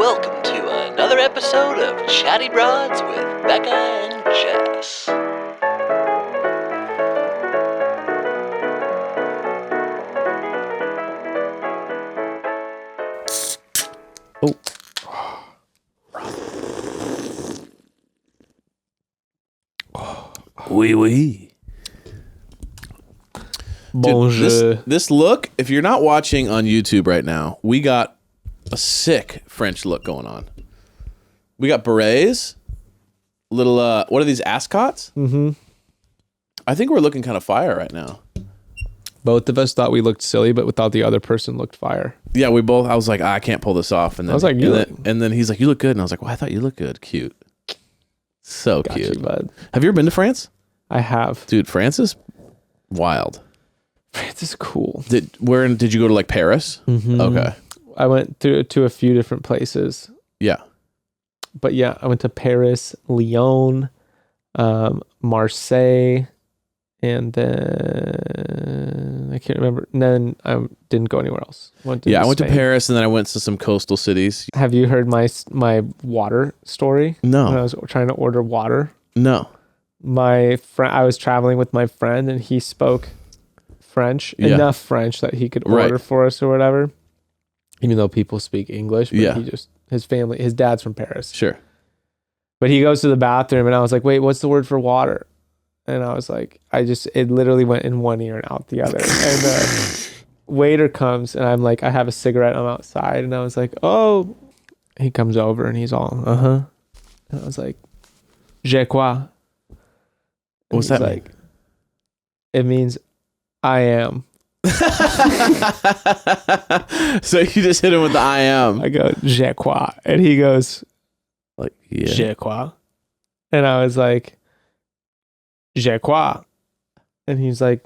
welcome to another episode of Chatty Broads with Becca and Jess. Oui, oui. Bonjour. This look, if you're not watching on YouTube right now, we got a sick French look going on. We got berets, little, what are these, ascots? Mm-hmm. I think we're looking kind of fire right now. Both of us thought we looked silly, but we thought the other person looked fire. Yeah, we both, I was like, I can't pull this off. And then, I was like, and then he's like, you look good. And I was like, well, I thought you looked good. Cute. So Got cute. you, bud. Have you ever been to France? I have. Dude, France is wild. France is cool. Did you go to like Paris? Mm-hmm. Okay. I went to a few different places. Yeah. But yeah, I went to Paris, Lyon, Marseille, and then I can't remember. And then I didn't go anywhere else. I went to Spain. Paris and then I went to some coastal cities. Have you heard my water story? No. When I was trying to order water. No. My friend, I was traveling with my friend, and he spoke French, Yeah. enough French that he could order for us or whatever. Even though people speak English, but Yeah. his dad's from Paris. Sure. But he goes to the bathroom, and I was like, "Wait, what's the word for water?" And I was like, it literally went in one ear and out the other. And the waiter comes, and I'm like, I have a cigarette. I'm outside, and I was like, "Oh," he comes over, and he's all, "Uh-huh," and I was like, "Je crois." What's that like? It means I am. So you just hit him with the I am. I go, je crois. And he goes, Like, yeah. je crois. And I was like, je crois. And he's like,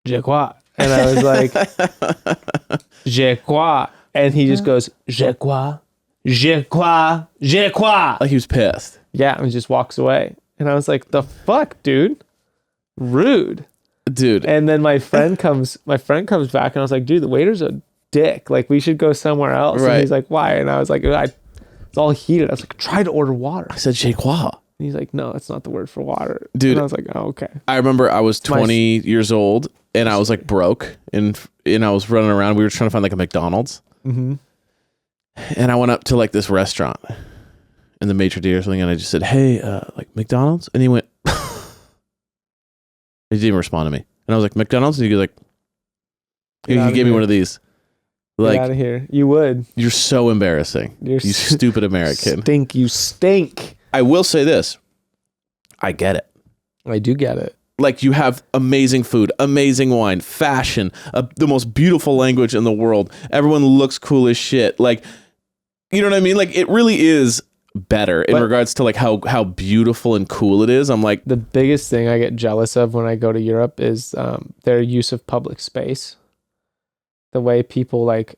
je crois. And I was like, je crois. And he just goes, je crois, je crois, je crois. Like he was pissed. Yeah, and just walks away. And I was like, the fuck, dude? Rude. Dude. And then my friend comes back, and I was like, dude, the waiter's a dick. Like, we should go somewhere else. Right. And he's like, why? And I was like, it's all heated. I was like, try to order water. I said, Je crois. And he's like, no, that's not the word for water. Dude. And I was like, oh, okay. I remember I was 20 years old and I was like broke and I was running around. We were trying to find like a McDonald's. Mm-hmm. And I went up to like this restaurant in the maitre d' or something. And I just said, hey, like McDonald's? And he went, he didn't even respond to me. And I was like, McDonald's? And he was like, he gave me one of these. Like, get out of here. You would. You're so embarrassing. You stupid American. You stink. I will say this. I get it. I do get it. Like, you have amazing food, amazing wine, fashion, the most beautiful language in the world. Everyone looks cool as shit. Like, you know what I mean? Like, it really is better in regards to like how beautiful and cool it is. I'm like, the biggest thing I get jealous of when I go to Europe is their use of public space. The way people like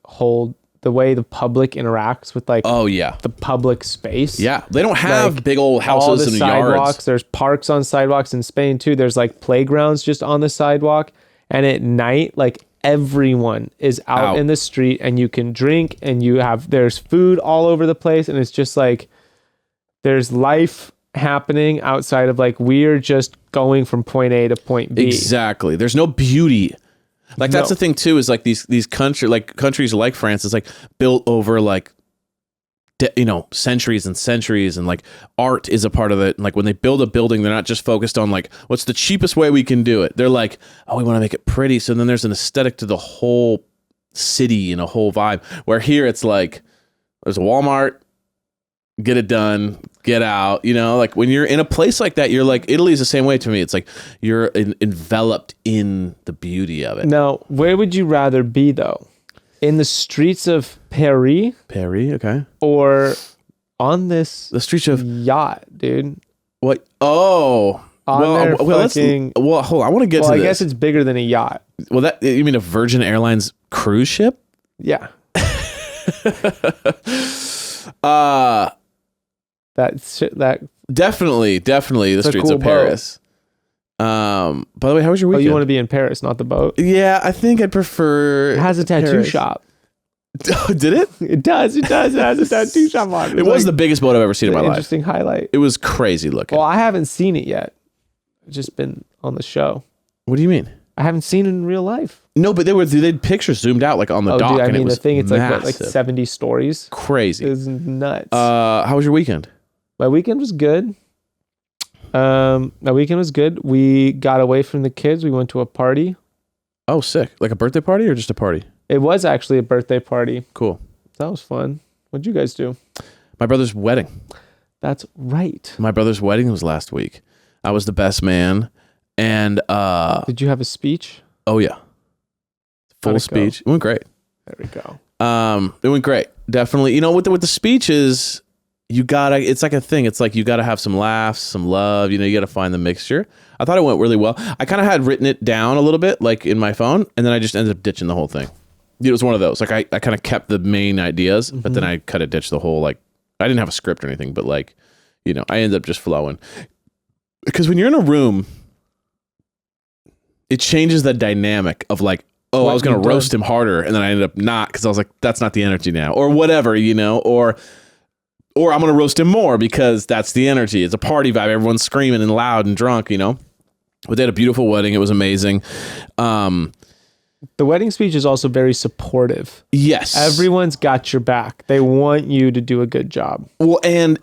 the way the public interacts with like the public space. Yeah, they don't have like, big old houses and sidewalks. yards. There's parks on sidewalks in Spain too. There's like playgrounds just on the sidewalk, and at night, like everyone is out in the street, and you can drink, and there's food all over the place, and it's just like there's life happening outside of like we're just going from point A to point B. Exactly. There's no beauty. Like that's the thing too, is like these countries like France is like built over like centuries and centuries, and like art is a part of it. And like when they build a building, they're not just focused on like what's the cheapest way we can do it. They're like, oh, we want to make it pretty. So then there's an aesthetic to the whole city and a whole vibe. Where here it's like there's a Walmart, get it done, get out. Like when you're in a place like that, you're like, Italy's the same way to me. It's like you're enveloped in the beauty of it. Now, where would you rather be though? In the streets of Paris? Okay. Or on the streets of yacht, dude? What? Oh. Hold on. I want to get to this. I guess it's bigger than a yacht. Well, you mean a Virgin Airlines cruise ship? Yeah. That definitely the streets cool of Paris. By the way, how was your weekend? Oh, you want to be in Paris, not the boat? Yeah, I think I'd prefer. It has a tattoo shop. Did it? It does. It has a tattoo shop on it. It was the biggest boat I've ever seen in my life. Interesting highlight. It was crazy looking. Well, I haven't seen it yet. I've just been on the show. What do you mean? I haven't seen it in real life. No, but they had pictures zoomed out like on the dock. Dude, I and mean, it was the thing, it's massive. like 70 stories. Crazy. It was nuts. How was your weekend? My weekend was good. We got away from the kids. We went to a party. Oh, sick. Like a birthday party or just a party? It was actually a birthday party. Cool. That was fun. What'd you guys do? My brother's wedding. That's right. My brother's wedding was last week. I was the best man. And did you have a speech? oh yeah. Full speech. It went great. There we go. It went great. Definitely. You know, with the speeches, it's like a thing. It's like you gotta have some laughs, some love, you know, you gotta find the mixture. I thought it went really well. I kind of had written it down a little bit, like in my phone, and then I just ended up ditching the whole thing. It was one of those. Like I kind of kept the main ideas, but then I kind of ditched the whole, like, I didn't have a script or anything, but like, you know, I ended up just flowing. Because when you're in a room, it changes the dynamic of like, oh, I was going to roast him harder, and then I ended up not, because I was like, that's not the energy now, or whatever, you know, or I'm going to roast him more because that's the energy. It's a party vibe. Everyone's screaming and loud and drunk, you know. But they had a beautiful wedding. It was amazing. The wedding speech is also very supportive. Yes. Everyone's got your back. They want you to do a good job. Well, and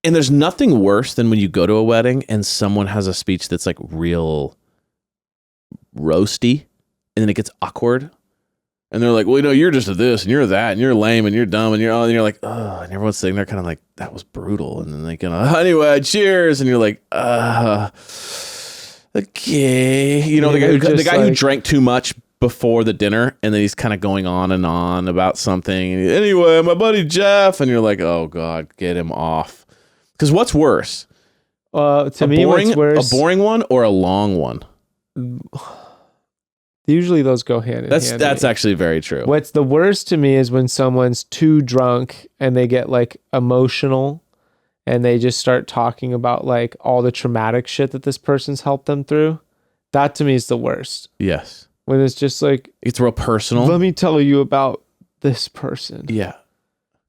there's nothing worse than when you go to a wedding and someone has a speech that's like real roasty, and then it gets awkward. And they're like, well, you know, you're just a this and you're that and you're lame and you're dumb and you're like, oh, and everyone's sitting there kind of like, that was brutal. And then they kind of, anyway, cheers. And you're like, okay. You know, the guy who drank too much before the dinner, and then he's kind of going on and on about something. Anyway, my buddy Jeff, and you're like, oh God, get him off. Because what's worse? To me, what's worse? A boring one or a long one? Usually those go hand in hand. That's actually very true. What's the worst to me is when someone's too drunk and they get like emotional and they just start talking about like all the traumatic shit that this person's helped them through. That to me is the worst. Yes. When it's just like, it's real personal. Let me tell you about this person. Yeah.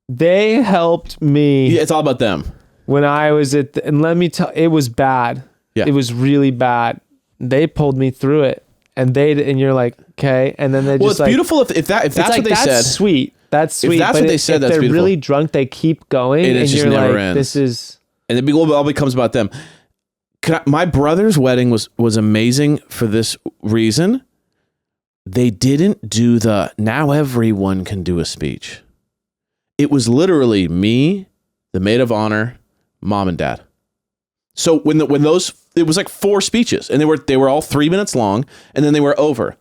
They helped me. Yeah, it's all about them. When I was and let me tell, it was bad. Yeah. It was really bad. They pulled me through it. And you're like, okay. And then they just it's beautiful if that's like, what they said. That's sweet. That's sweet. If that's what they said, that's beautiful. If they're really drunk, they keep going. And it just never ends. This is. And it all becomes about them. My brother's wedding was amazing for this reason. They didn't do now everyone can do a speech. It was literally me, the maid of honor, mom and dad. So when it was like 4 speeches, and they were all 3 minutes long, and then they were over.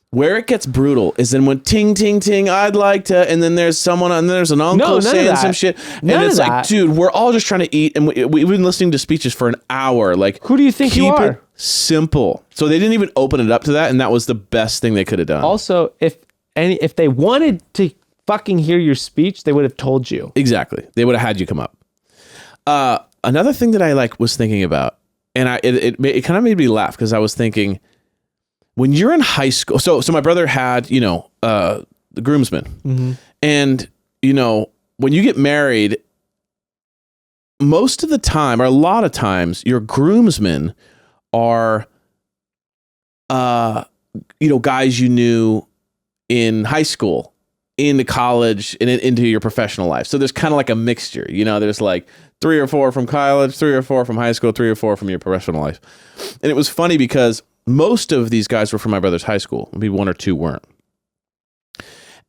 Where it gets brutal is then when ting ting ting, I'd like to, and then there's someone, and there's an uncle saying some shit, and it's like, dude, we're all just trying to eat, and we've been listening to speeches for an hour. Like, who do you think you are? Keep it simple. So they didn't even open it up to that, and that was the best thing they could have done. Also, if they wanted to fucking hear your speech, they would have told you. Exactly, they would have had you come up. Another thing that I was thinking about, and it kind of made me laugh because I was thinking, when you're in high school, so my brother had, the groomsmen, mm-hmm. and when you get married, most of the time, or a lot of times, your groomsmen are, guys you knew in high school, into college, and into your professional life. So there's kind of like a mixture, there's like 3 or 4 from college, 3 or 4 from high school, 3 or 4 from your professional life. And it was funny because most of these guys were from my brother's high school. Maybe 1 or 2 weren't.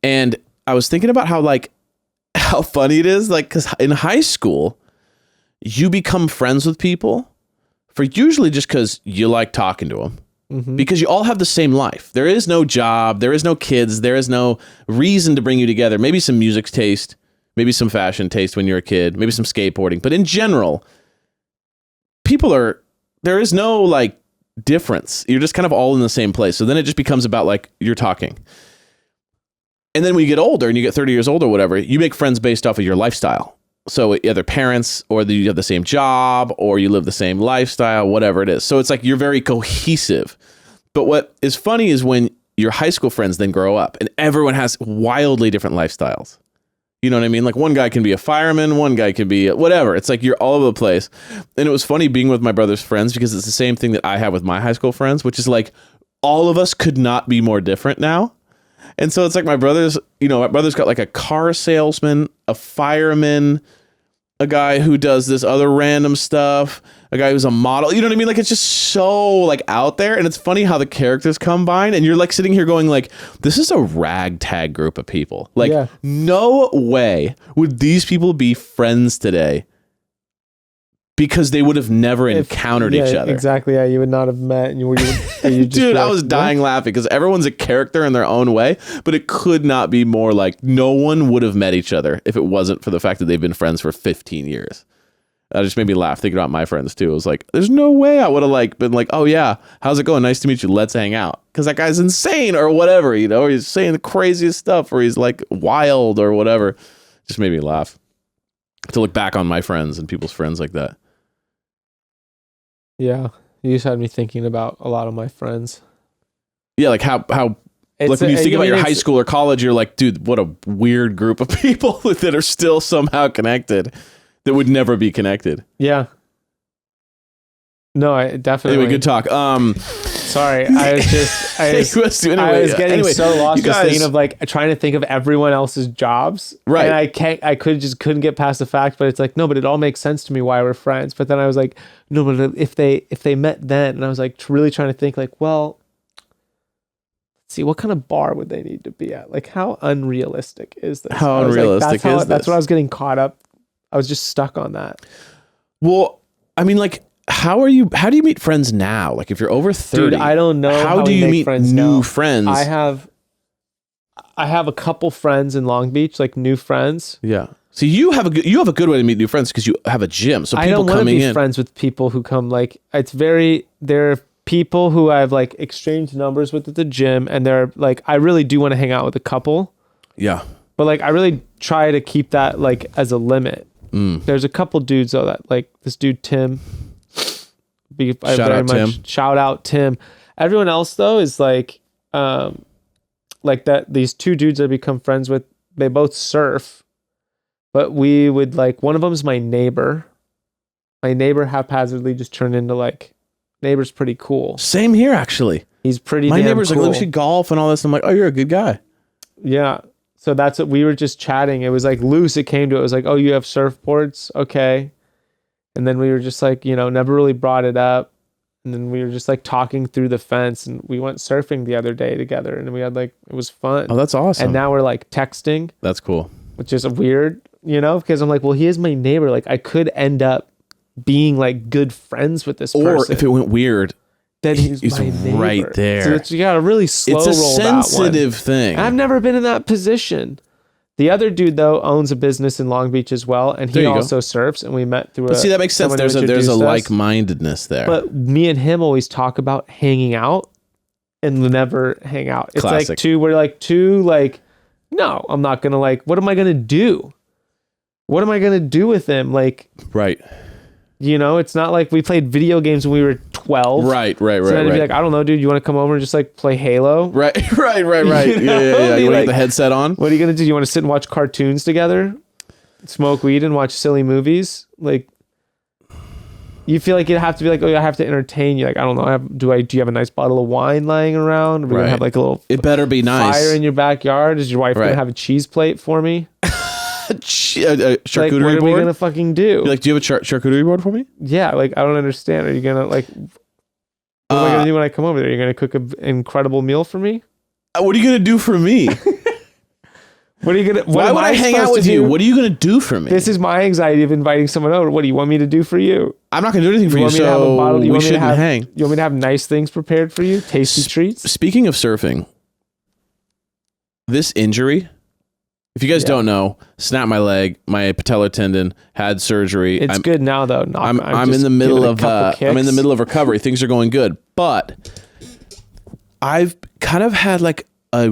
And I was thinking about how funny it is, because in high school, you become friends with people for usually just because you like talking to them. Mm-hmm. Because you all have the same life. There is no job. There is no kids. There is no reason to bring you together. Maybe some music taste. Maybe some fashion taste when you're a kid. Maybe some skateboarding. But in general, there is no difference. You're just kind of all in the same place. So then it just becomes about you're talking. And then when you get older and you get 30 years old or whatever, you make friends based off of your lifestyle. So either parents, or you have the same job, or you live the same lifestyle, whatever it is. So it's you're very cohesive. But what is funny is when your high school friends then grow up, and everyone has wildly different lifestyles. You know what I mean? Like one guy can be a fireman, one guy can be whatever. It's like you're all over the place. And it was funny being with my brother's friends because it's the same thing that I have with my high school friends, which is like all of us could not be more different now. And so it's like my brother's got like a car salesman, a fireman, a guy who does this other random stuff, a guy who's a model. You know what I mean? Like it's just so like out there, and it's funny how the characters combine, and you're like sitting here going like, this is a ragtag group of people. Like no way would these people be friends today because they would have never encountered each other. Exactly. Yeah, you would not have met, and you just dude, I was dying laughing because everyone's a character in their own way, but it could not be more like no one would have met each other if it wasn't for the fact that they've been friends for 15 years. That just made me laugh thinking about my friends too. It was like, there's no way I would have like been like, oh yeah, how's it going? Nice to meet you. Let's hang out. Because that guy's insane or whatever, you know, or he's saying the craziest stuff or he's like wild or whatever. Just made me laugh to look back on my friends and people's friends like that. Yeah. You just had me thinking about a lot of my friends. Yeah, like how like when you think about your high school or college, you're like, dude, what a weird group of people that are still somehow connected that would never be connected. Yeah. No, I definitely. Anyway, good talk. Sorry, I was getting so lost just thinking of like trying to think of everyone else's jobs. Right. And I couldn't get past the fact, but it's like, no, but it all makes sense to me why we're friends. But then I was like, no, but if they met then, and I was like really trying to think like, well, let's see, what kind of bar would they need to be at? Like how unrealistic is this? How unrealistic is this? That's what I was getting caught up. I was just stuck on that. Well, I mean, like, how do you meet friends now? Like if you're over 30, dude, I don't know. How do you meet new friends? I have a couple friends in Long Beach, like new friends. Yeah. So you have a good way to meet new friends because you have a gym. So people I don't want to be in. friends with people who come like there are people who I've like exchanged numbers with at the gym, and they're like I really do want to hang out with a couple. Yeah. But like I really try to keep that like as a limit. There's a couple dudes though that like this dude Tim. Shout out Tim. Everyone else though is like that these two dudes I become friends with, they both surf, but we would like one of them is my neighbor. My neighbor haphazardly just turned into like neighbor's pretty cool. Same here actually. He's pretty my damn neighbor's cool. like, we should golf and all this. I'm like, oh, you're a good guy. Yeah. So that's what we were just chatting. It was like loose. It came to it was like, oh, you have surfboards? Okay. And then we were just like, never really brought it up. And then we were just like talking through the fence, and we went surfing the other day together, and we had like, it was fun. Oh, that's awesome. And now we're like texting. That's cool. Which is weird, because I'm like, well, he is my neighbor. Like I could end up being like good friends with this person. Or if it went weird, then he's my neighbor. Right there. So you got to really slow roll that one. It's a sensitive thing. I've never been in that position. The other dude though owns a business in Long Beach as well, and he also surfs. And we met through. See, that makes sense. There's a like-mindedness there. But me and him always talk about hanging out, and never hang out. It's Classic. like two. No, I'm not gonna like. What am I gonna do? What am I gonna do with him? Like, right. It's not like we played video games when we were 12. Right. So then he'd be like, I don't know, dude, you want to come over and just like play Halo? Right. Yeah. You want to get the headset on? What are you going to do? You want to sit and watch cartoons together? Smoke weed and watch silly movies? Like, you feel like you'd have to be like, oh, I have to entertain you. Like, I don't know. Do you have a nice bottle of wine lying around? Are we going to have like a little it better be nice. Fire in your backyard? Is your wife going to have a cheese plate for me? Charcuterie like, what board? are we gonna fucking do? You're like, do you have a charcuterie board for me? Yeah, like I don't understand. Are you gonna like? What am I gonna do when I come over there? Are you gonna cook an incredible meal for me? What are you gonna do for me? What are you gonna? Why would I hang out with you? What are you gonna do for me? This is my anxiety of inviting someone over. What do you want me to do for you? I'm not gonna do anything for you. So we shouldn't hang. You want me to have nice things prepared for you? Tasty treats. Speaking of surfing, this injury. If you guys don't know, snapped my leg, my patellar tendon, had surgery. It's good now though. I'm in the middle of recovery. Things are going good, but I've kind of had like a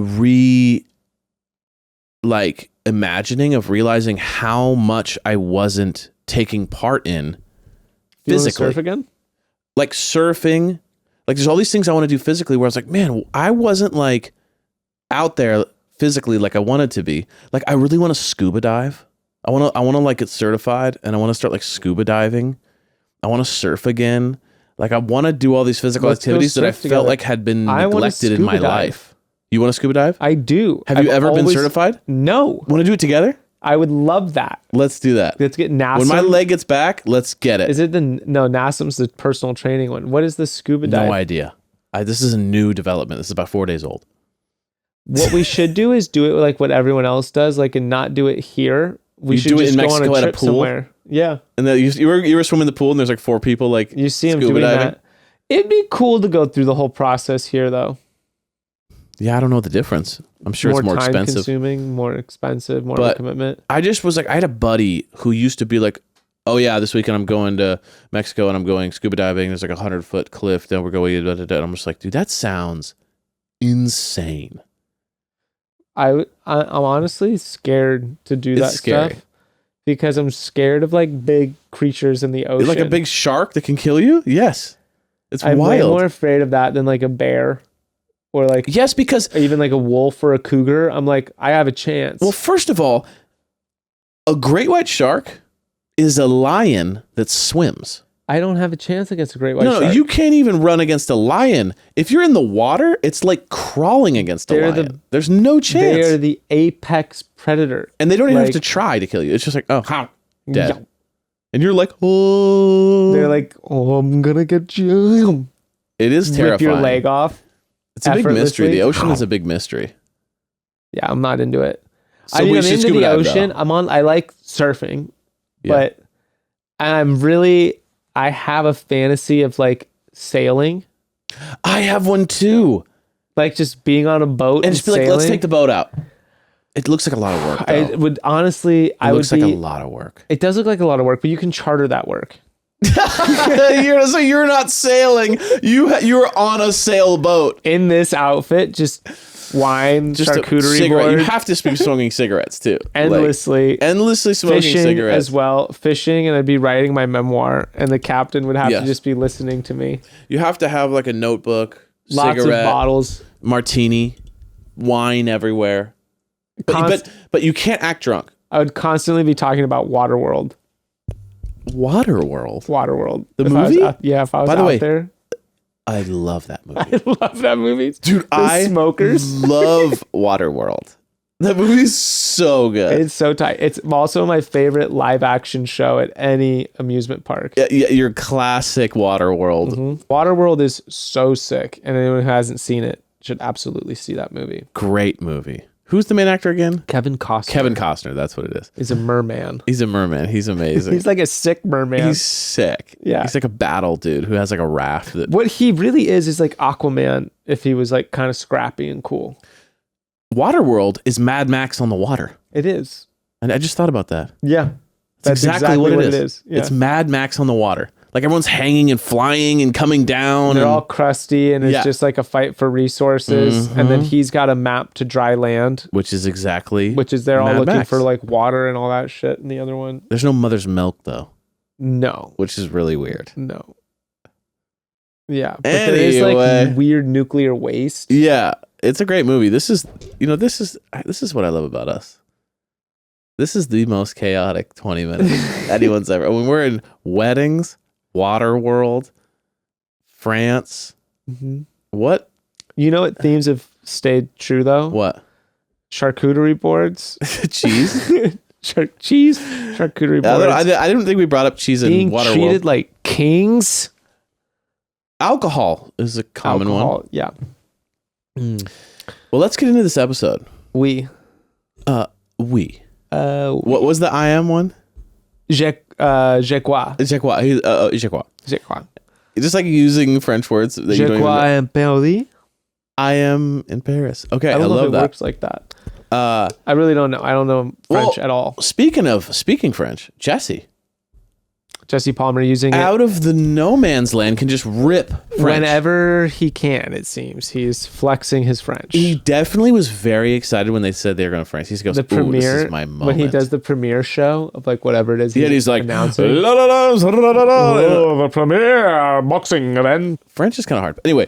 imagining of realizing how much I wasn't taking part in physically. You want to surf again? Like surfing, like there's all these things I want to do physically where I was like, man, I wasn't like out there physically like I wanted to be. Like I really want to scuba dive. I want to like get certified, and I want to start like scuba diving. I want to surf again. Like I want to do all these physical activities that I felt like had been neglected in my life. You want to scuba dive? I do. Have you ever been certified? No. Want to do it together? I would love that. Let's do that. Let's get NASM. When my leg gets back, let's get it. Is it NASM's the personal training one? What is the scuba dive? No idea. This is a new development. This is about 4 days old. What we should do is do it like what everyone else does, like, and not do it here. We should do it just in go on Mexico a at a trip pool? somewhere. Yeah. And then you were swimming in the pool, and there's like 4 people like You see them scuba doing diving. that. It'd be cool to go through the whole process here, though. Yeah, I don't know the difference. I'm sure it's more time expensive. consuming, more expensive, more of a commitment. I just was like, I had a buddy who used to be like, oh yeah, this weekend I'm going to Mexico and I'm going scuba diving. There's like 100-foot cliff. Then we're going, da, da, da. And I'm just like, dude, that sounds insane. I'm honestly scared to do that scary. stuff because I'm scared of like big creatures in the ocean. Like a big shark that can kill you? Yes. It's I'm wild. way more afraid of that than like a bear or like Yes, because even like a wolf or a cougar. I'm like, I have a chance. well, first of all, a great white shark is a lion that swims. I don't have a chance against a great white No, shark. you can't even run against a lion. If you're in the water, it's like crawling against a lion. There's no chance. They're the apex predator. And they don't even have like- to try to kill you. It's just like, oh, dead. Yeah. And you're like, oh. They're like, oh, I'm gonna get you. It is terrifying. Rip your leg off. It's a big mystery. effortlessly. The ocean is a big mystery. Yeah, I'm not into it. So I'm we should into scuba the dive, ocean. though. I like surfing, Yeah. but I have a fantasy of like sailing, I have one too. like just being on a boat And just be like, sailing. let's take the boat out. It looks like a lot of work, though. I would honestly, It looks like a lot of work. It does look like a lot of work, but you can charter that work. So you're not sailing. You're on a sailboat. In this outfit, just wine, Just a charcuterie cigarette. board, You have to be smoking cigarettes too. endlessly. Like, endlessly smoking fishing cigarettes. as well, fishing, and I'd be writing my memoir, and the captain would have Yes. to just be listening to me. You have to have like a notebook, Lots cigarette, of bottles. martini, wine everywhere. But you can't act drunk. I would constantly be talking about Waterworld. Waterworld. Waterworld. The If I was movie? if I was By the out way, there. I love that movie. I love that movie. Dude, I smokers. love Waterworld. That movie's so good. It's so tight. It's also my favorite live action show at any amusement park. Yeah, your classic Waterworld. Waterworld is so sick, and anyone who hasn't seen it should absolutely see that movie. Great movie. Who's the main actor again? Kevin Costner. Kevin Costner. That's what it is. is a merman. He's a merman. He's amazing. He's like a sick merman. He's sick. Yeah. He's like a battle dude who has like a raft that What he really is like Aquaman if he was like kind of scrappy and cool. Waterworld is Mad Max on the water. It is. And I just thought about that. Yeah. That's exactly what it is. Yeah. It's Mad Max on the water. Like everyone's hanging and flying and coming down. They're and all crusty and it's Yeah. just like a fight for resources. And then he's got a map to dry land, which is exactly which is they're all Mad looking Max. for like water and all that shit. And the other one, There's no mother's milk though, no. which is really weird. No. Yeah. But there is like Anyway. weird nuclear waste. Yeah, it's a great movie. This is what I love about us. This is the most chaotic 20 minutes anyone's ever. When we're in weddings, Waterworld, France. Mhm. What? You know what themes have stayed true though? What? Charcuterie boards. Cheese? Cheese, charcuterie I boards. didn't think we brought up cheese in Being Waterworld. treated like kings. Alcohol is a common one. Alcohol, yeah. Well, let's get into this episode. We. What was the I am one? Je crois. Je crois. Just like using French words that you Je don't even crois know. en Paris. I am in Paris. Okay, I I don't know love if it that. works like that. I really don't know. I don't know French at all. Speaking French, Jesse, Jesse Palmer using it out of the no man's land, can just rip French. whenever he can, it seems. He's flexing his French. He definitely was very excited when they said they were going to France. He goes, The "Ooh, this premiere, is my moment." when he does the premiere show of like whatever it is, yeah, and he's like, announcing. "La, la, la, la, la, la, la." Oh, the premiere boxing event. French is kind of hard. But anyway,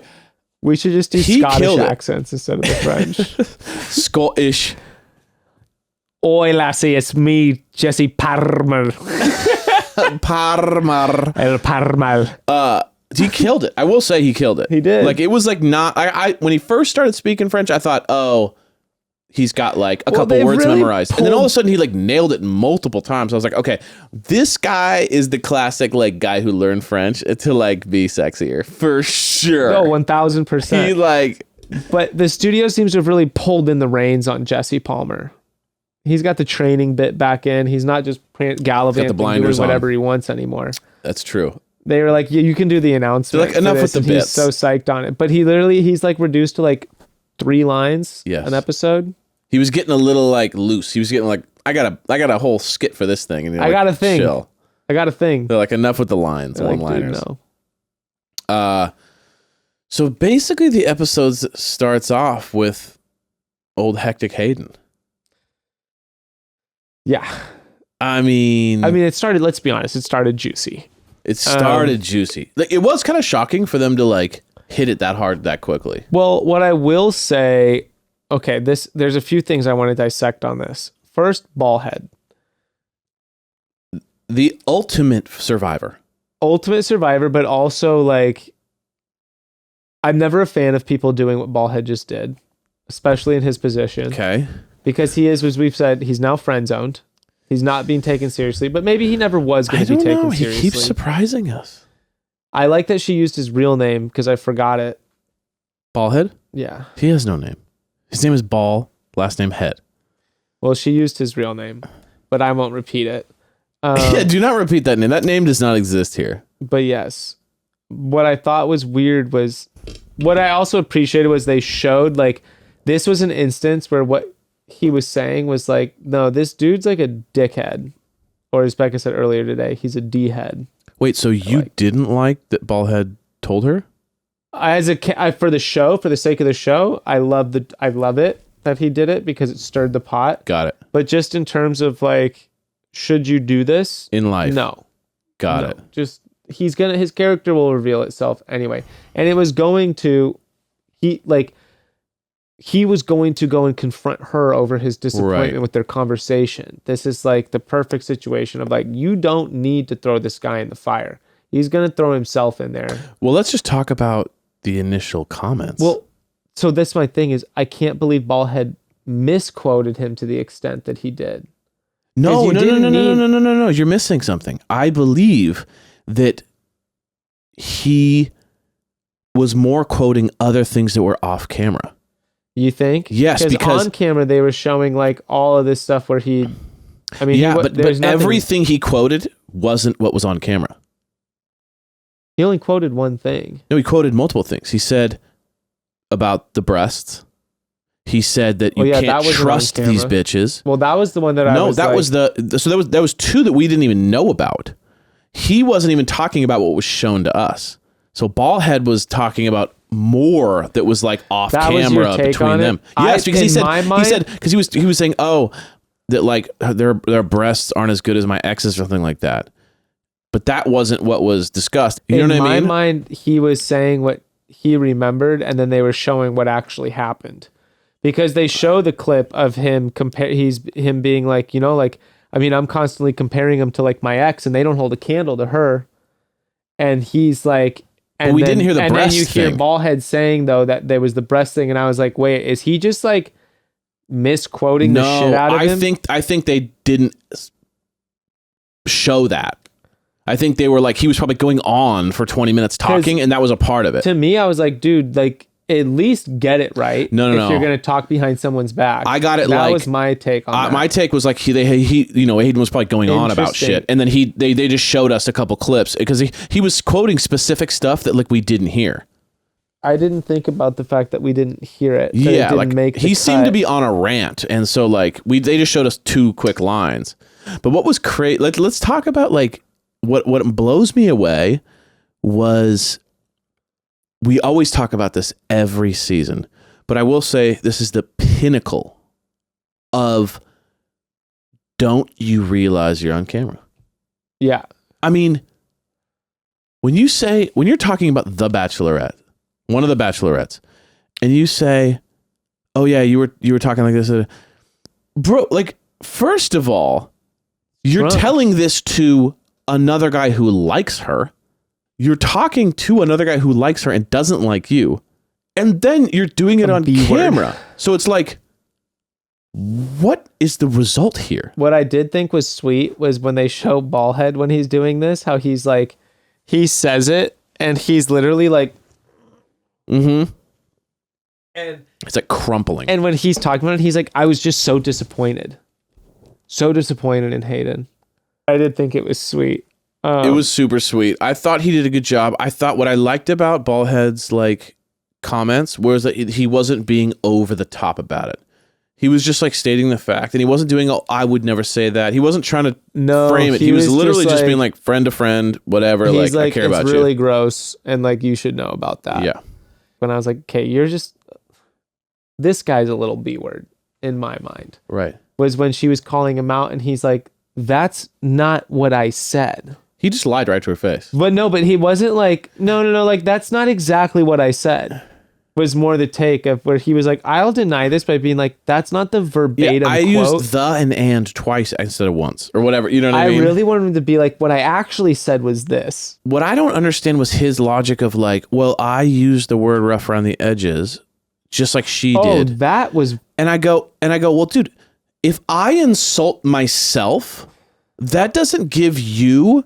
We should just do He Scottish killed it. accents instead of the French. Scottish. Oi, lassie, it's me, Jesse Parmer. Parmar. El Parmal. He killed it. I will say he killed it. He did. Like, it was like not... I when he first started speaking French, I thought, oh, he's got like a couple words really memorized. And then all of a sudden he like nailed it multiple times. I was like, okay, this guy is the classic like guy who learned French to like be sexier. For sure. No, 1,000%. He like... But the studio seems to have really pulled in the reins on Jesse Palmer. He's got the training bit back in. He's not just gallivanting doing whatever he wants anymore. That's true. They were like, yeah, you can do the announcement. They're like, enough with the bits. He's so psyched on it. But he's like reduced to like 3 lines an episode. He was getting a little like loose. He was getting like, I got a whole skit for this thing. And I got a thing. Chill. I got a thing. They're like, enough with the lines, one-liners. Like, no. So basically the episode starts off with old Hectic Hayden. Yeah. I mean, it started, let's be honest, it started juicy. It started juicy. Like, it was kind of shocking for them to like hit it that hard that quickly. Well, what I will say, okay, there's a few things I want to dissect on this. First, Ballhead. The ultimate survivor. Ultimate survivor, but also like, I'm never a fan of people doing what Ballhead just did, especially in his position. Okay. Because he is, as we've said, he's now friend zoned. He's not being taken seriously, but maybe he never was going to be taken seriously. He keeps surprising us. I like that she used his real name because I forgot it. Ballhead? Yeah. He has no name. His name is Ball, last name Head. Well, she used his real name, but I won't repeat it. Yeah, do not repeat that name. That name does not exist here. But yes, what I thought was weird was, what I also appreciated was they showed like, this was an instance where what he was saying was like, no, this dude's like a dickhead. Or as Becca said earlier today, he's a D-head. Wait, so you didn't like that Ballhead told her? For the show, for the sake of the show, I love it that he did it because it stirred the pot. Got it. But just in terms of like, should you do this in life? No. Got it. Just his character will reveal itself anyway. And it was going to he was going to go and confront her over his disappointment with their conversation. This is like the perfect situation of like, you don't need to throw this guy in the fire. He's going to throw himself in there. Well, let's just talk about the initial comments. Well, so that's my thing is I can't believe Ballhead misquoted him to the extent that he did. No. You're missing something. I believe that he was more quoting other things that were off camera. You think? Yes, because on camera they were showing like all of this stuff where he. I mean, yeah, but everything he quoted wasn't what was on camera. He only quoted one thing. No, he quoted multiple things. He said about the breasts. He said that you can't trust these bitches. Well, that was the one that I was. No, that was that was 2 that we didn't even know about. He wasn't even talking about what was shown to us. So Ballhead was talking about more that was like off camera between them. Yes, because he said because he was saying, oh, that like their breasts aren't as good as my ex's or something like that. But that wasn't what was discussed. You know what I mean? In my mind, he was saying what he remembered, and then they were showing what actually happened. Because they show the clip of him him being like, I mean, I'm constantly comparing him to like my ex, and they don't hold a candle to her. And he's like, and we didn't hear the breast thing. And then you hear Ballhead saying though that there was the breast thing, and I was like, wait, is he just like misquoting the shit out of him? I think they didn't show that. I think they were like, he was probably going on for 20 minutes talking, and that was a part of it. To me, I was like, dude, like, at least get it right. No. If you're going to talk behind someone's back. I got it. That was my take on that. My take was like, Hayden was probably going on about shit. And then they just showed us a couple clips because he was quoting specific stuff that like we didn't hear. I didn't think about the fact that we didn't hear it. Yeah, like he seemed to be on a rant. And so like they just showed us 2 quick lines. But what was crazy, let's talk about like, what blows me away was, we always talk about this every season, but I will say this is the pinnacle of, don't you realize you're on camera? Yeah. I mean, when you're talking about The Bachelorette, one of the Bachelorettes, and you say, "Oh yeah, you were talking like this," bro. Like, first of all, you're telling this to another guy who likes her. You're talking to another guy who likes her and doesn't like you, and then you're doing it on camera. So it's like, what is the result here? What I did think was sweet was when they show Ballhead when he's doing this, how he's like, he says it and he's literally like, mm-hmm. And it's like crumpling. And when he's talking about it, he's like, I was just so disappointed in Hayden. I did think it was sweet. It was super sweet. I thought he did a good job. I thought what I liked about Ballhead's like comments was that he wasn't being over the top about it. He was just like stating the fact, and he wasn't doing, "Oh, I would never say that." He wasn't trying to frame it. He was literally just being like friend to friend, whatever. He's like I care about you. It's really gross, and like you should know about that. Yeah. When I was like, okay, this guy's a little B word in my mind. Right. Was when she was calling him out, and he's like, "That's not what I said." He just lied right to her face. But he wasn't like, no, like, that's not exactly what I said. Was more the take of where he was like, I'll deny this by being like, that's not the verbatim I quote. used the and twice instead of once or whatever. You know what I mean? I really wanted him to be like, what I actually said was this. What I don't understand was his logic of like, well, I used the word rough around the edges just like she did. That was... And I go, well, dude, if I insult myself, that doesn't give you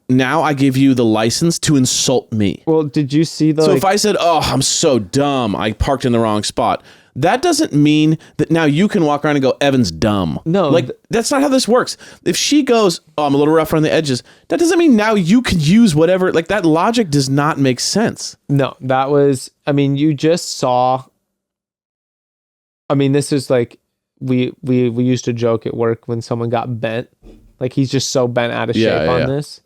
now I give you the license to insult me. Well, did you see So if I said, "Oh, I'm so dumb, I parked in the wrong spot," that doesn't mean that now you can walk around and go, "Evan's dumb." No. Like, that's not how this works. If she goes, "Oh, I'm a little rough around the edges," that doesn't mean now you can use whatever. Like, that logic does not make sense. No, that was... I mean, you just saw... I mean, this is like... We used to joke at work when someone got bent. Like, he's just so bent out of shape on this.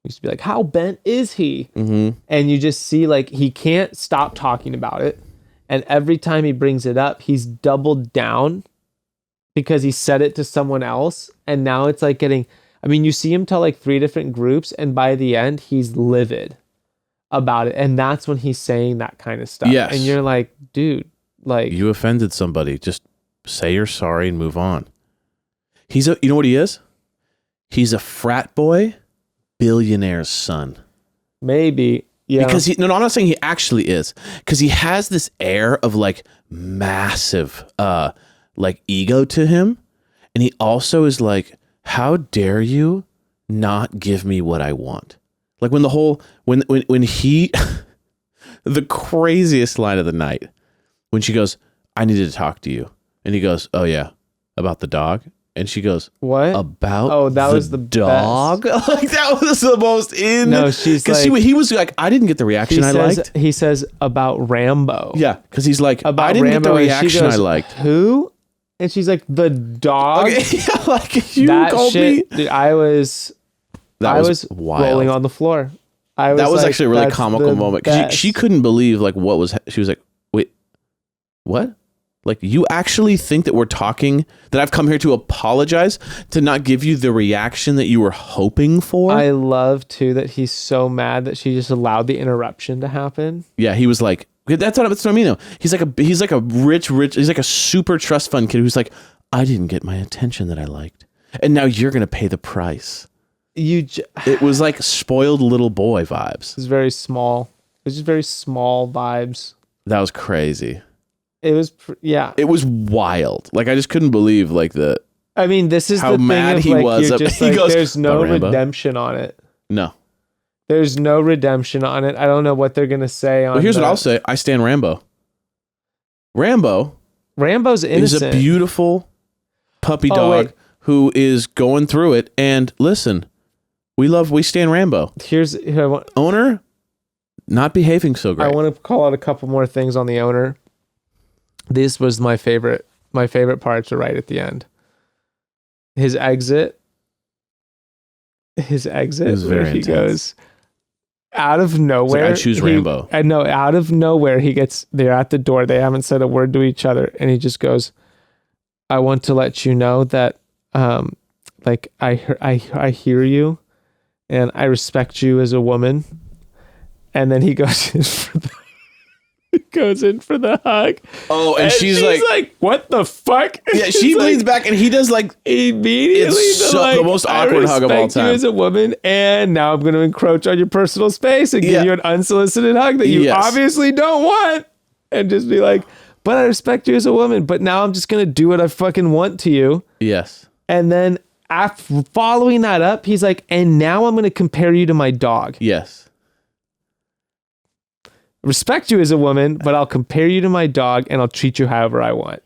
We used to be like, how bent is he? Mm-hmm. And you just see, like, he can't stop talking about it. And every time he brings it up, he's doubled down because he said it to someone else. And now it's like getting... I mean, you see him tell, like, 3 different groups. And by the end, he's livid about it. And that's when he's saying that kind of stuff. Yes. And you're like, dude, like... You offended somebody. Just say you're sorry and move on. You know what he is? He's a frat boy, billionaire's son. Maybe. Yeah. Because I'm not saying he actually is. Because he has this air of like massive like ego to him. And he also is like, how dare you not give me what I want? Like when he the craziest line of the night, when she goes, "I needed to talk to you." And he goes, "Oh yeah, about the dog?" And she goes, "What? About that was the dog?" Like, that was the most No, she's like... Because he was like, I didn't get the reaction I liked. He says, about Rambo. Yeah, because he's like, about I didn't Rambo, get the reaction I liked. Who? And she's like, the dog? Okay, yeah, like, you that called shit, me? Dude, I was wild. rolling on the floor. That was like, actually a really comical moment. Because she couldn't believe like what was... She was like, wait, what? Like, you actually think that we're talking, that I've come here to apologize, to not give you the reaction that you were hoping for? I love, too, that he's so mad that she just allowed the interruption to happen. Yeah, he was like, that's what I mean, though. He's like a rich, he's like a super trust fund kid who's like, I didn't get my attention that I liked. And now you're going to pay the price. It was like spoiled little boy vibes. It was very small. It was just very small vibes. That was crazy. It was, yeah. It was wild. Like, I just couldn't believe, like, I mean, this is how the thing mad of, he like, was. You're just He like, goes, there's no Rambo? redemption on it. No. There's no redemption on it. I don't know what they're going to say on Well, here's what I'll say. I stand Rambo. Rambo's innocent. Is a beautiful puppy dog who is going through it. And listen, we stand Rambo. Owner, not behaving so great. I want to call out a couple more things on the owner. This was my favorite parts are right at the end. His exit where he goes out of nowhere. Like, I choose Rambo. I know, out of nowhere they're at the door. They haven't said a word to each other, and he just goes, "I want to let you know that like I hear you and I respect you as a woman." And then he goes in for the hug. Oh, and she's like, what the fuck? Yeah, she leans back and he does like immediately the most awkward hug of all time. You as a woman, and now I'm going to encroach on your personal space and give you an unsolicited hug that you obviously don't want, and just be like, but I respect you as a woman, but now I'm just going to do what I fucking want to you. Yes. And then after following that up, he's like, and now I'm going to compare you to my dog. Yes. Respect you as a woman, but I'll compare you to my dog and I'll treat you however I want.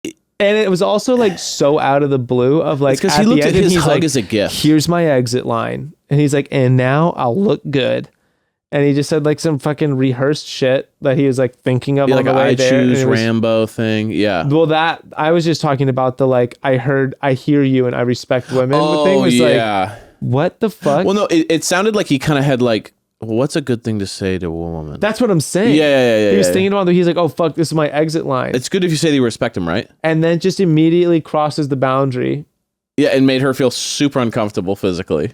And it was also like so out of the blue of like, because he looked at his hug as a gift. Here's my exit line. And he's like, and now I'll look good. And he just said like some fucking rehearsed shit that he was like thinking of on the way there. I choose Rambo thing. Yeah. Well, that I was just talking about the like, I hear you and I respect women. The thing was like, what the fuck? Well, no, it sounded like he kind of had like, what's a good thing to say to a woman? That's what I'm saying. Yeah. He was thinking about it. He's like, oh, fuck, this is my exit line. It's good if you say that you respect him, right? And then just immediately crosses the boundary. Yeah, and made her feel super uncomfortable physically.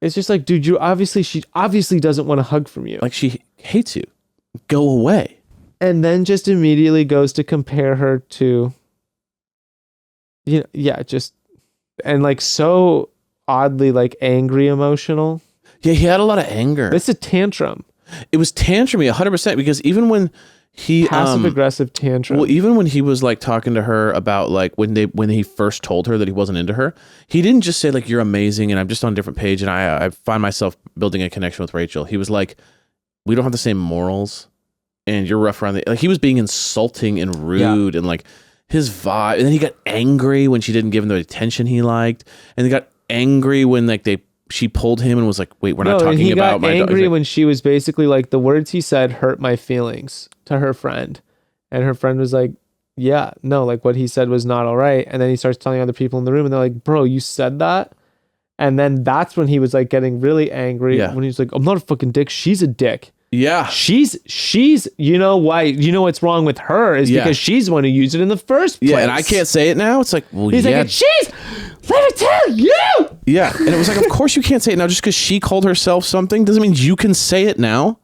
It's just like, dude, she obviously doesn't want a hug from you. Like, she hates you. Go away. And then just immediately goes to compare her to, and like so oddly like angry emotional. Yeah, he had a lot of anger. It's a tantrum. It was tantrumy 100% because even when he passive aggressive tantrum. Well, even when he was like talking to her about like when he first told her that he wasn't into her, he didn't just say like, you're amazing and I'm just on a different page and I find myself building a connection with Rachel. He was like, we don't have the same morals and you're rough around the, like he was being insulting and rude and like his vibe. And then he got angry when she didn't give him the attention he liked. And he got angry when like she pulled him and was like, wait, we're not talking about my dog. He got angry when she was basically like, the words he said hurt my feelings to her friend. And her friend was like, yeah, no, like what he said was not all right. And then he starts telling other people in the room and they're like, bro, you said that? And then that's when he was like getting really angry when he was like, I'm not a fucking dick. She's a dick. Yeah. She's, you know why, you know what's wrong with her is because she's the one who used it in the first place. Yeah, and I can't say it now. It's like, well, he's like, let me tell you. Yeah, and it was like, of course you can't say it now just because she called herself something doesn't mean you can say it now.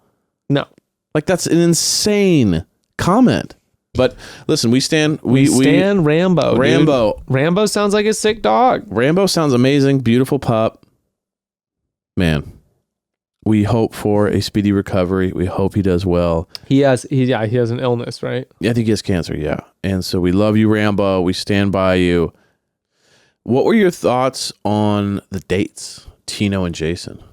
No. Like, that's an insane comment. But listen, we stand Rambo. Rambo. Dude. Rambo sounds like a sick dog. Rambo sounds amazing. Beautiful pup. Man. We hope for a speedy recovery. We hope he does well. He has an illness, right? Yeah, I think he has cancer, yeah. And so we love you, Rambo. We stand by you. What were your thoughts on the dates, Tino and Jason?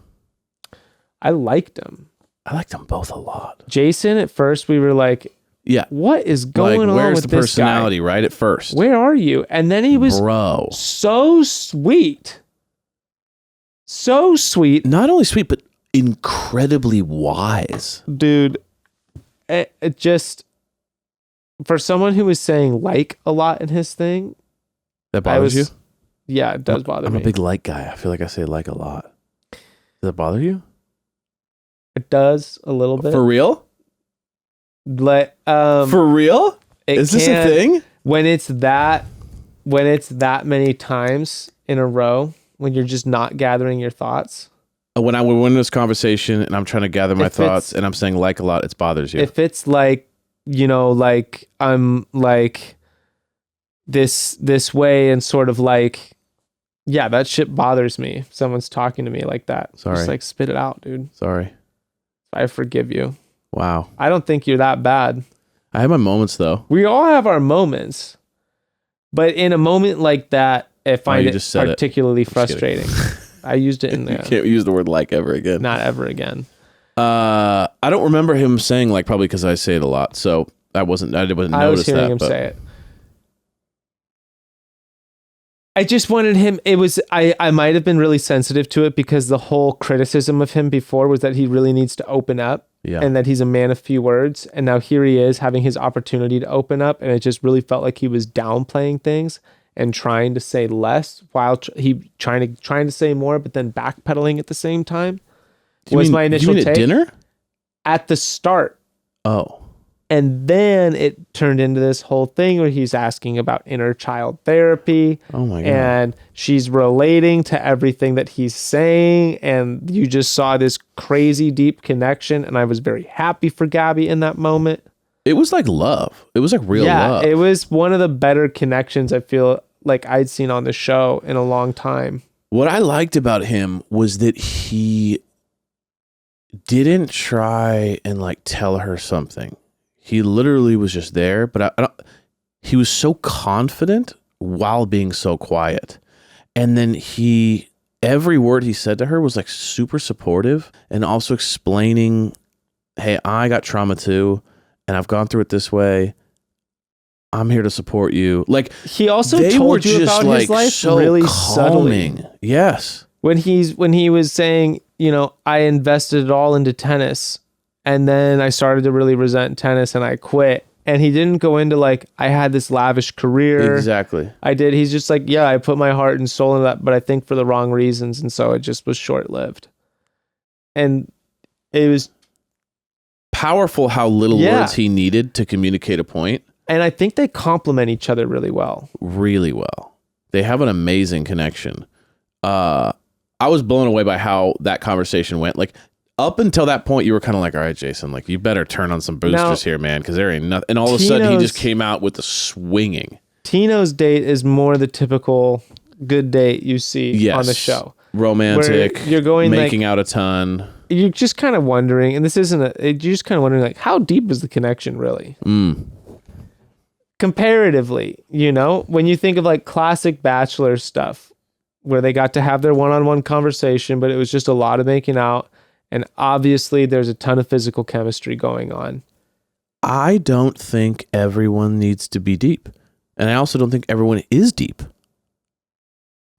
I liked them. I liked them both a lot. Jason, at first, we were like, what is going on with this guy? Where's the personality, right, at first? Where are you? And then he was so sweet. So sweet. Not only sweet, but incredibly wise. Dude, it just, for someone who was saying like a lot in his thing. That bothers you? Yeah, it does bother me. I'm a big like guy. I feel like I say like a lot. Does that bother you? It does a little bit. For real? For real? Is this a thing? When it's that many times in a row, when you're just not gathering your thoughts. When we're in this conversation and I'm trying to gather my thoughts and I'm saying like a lot, it bothers you. If it's like, like I'm like this way and sort of like, yeah, that shit bothers me. If someone's talking to me like that. Sorry. Just like spit it out, dude. Sorry. I forgive you. Wow. I don't think you're that bad. I have my moments though. We all have our moments. But in a moment like that, I find it particularly frustrating. I used it in there. You can't use the word like ever again. Not ever again. I don't remember him saying like, probably because I say it a lot. So I didn't notice that. I was hearing him say it. I just wanted him, I might have been really sensitive to it because the whole criticism of him before was that he really needs to open up and that he's a man of few words. And now here he is having his opportunity to open up. And it just really felt like he was downplaying things and trying to say less while he trying to say more, but then backpedaling at the same time. My initial take. At dinner? At the start. Oh. And then it turned into this whole thing where he's asking about inner child therapy. Oh my God. And she's relating to everything that he's saying. And you just saw this crazy deep connection. And I was very happy for Gabby in that moment. It was like love. It was like real love. It was one of the better connections I feel like I'd seen on the show in a long time. What I liked about him was that he didn't try and like tell her something. He literally was just there, but he was so confident while being so quiet. And then every word he said to her was like super supportive and also explaining, hey, I got trauma too, and I've gone through it this way. I'm here to support you. Like, he also told you about his life so really calming. subtly. Yes. When he was saying, I invested it all into tennis. And then I started to really resent tennis and I quit. And he didn't go into like, I had this lavish career. Exactly. I did. He's just like, yeah, I put my heart and soul into that, but I think for the wrong reasons. And so it just was short-lived. And it was powerful how little words he needed to communicate a point. And I think they complement each other really well. Really well. They have an amazing connection. I was blown away by how that conversation went. Like, up until that point, you were kind of like, all right, Jason, like, you better turn on some boosters here, man, because there ain't nothing. And all of a sudden, he just came out with the swinging. Tino's date is more the typical good date you see on the show. Romantic. Where you're going making out a ton. You're just kind of wondering, and this isn't you're just kind of wondering, like, how deep is the connection really? Comparatively, when you think of like classic Bachelor stuff, where they got to have their one-on-one conversation, but it was just a lot of making out. And obviously there's a ton of physical chemistry going on. I don't think everyone needs to be deep. And I also don't think everyone is deep.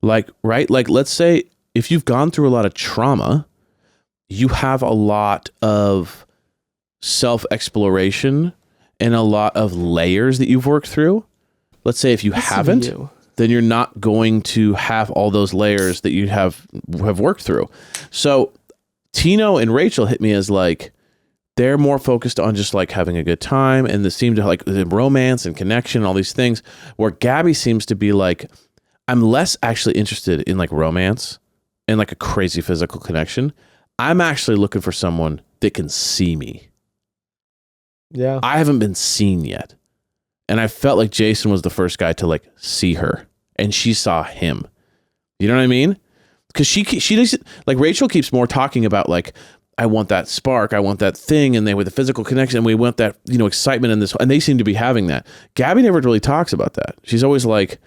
Like, right? Like, let's say if you've gone through a lot of trauma, you have a lot of self-exploration and a lot of layers that you've worked through. Let's say if you haven't, then you're not going to have all those layers that you have worked through. So Tino and Rachel hit me as like, they're more focused on just like having a good time, and they seem to like the romance and connection and all these things, where Gabby seems to be like, I'm less actually interested in like romance and like a crazy physical connection. I'm actually looking for someone that can see me. Yeah. I haven't been seen yet. And I felt like Jason was the first guy to like see her, and she saw him. You know what I mean? Because she doesn't, like, Rachel keeps more talking about like, I want that spark, I want that thing, and they with the physical connection, and we want that, excitement in this, and they seem to be having that. Gabby never really talks about that. She's always like,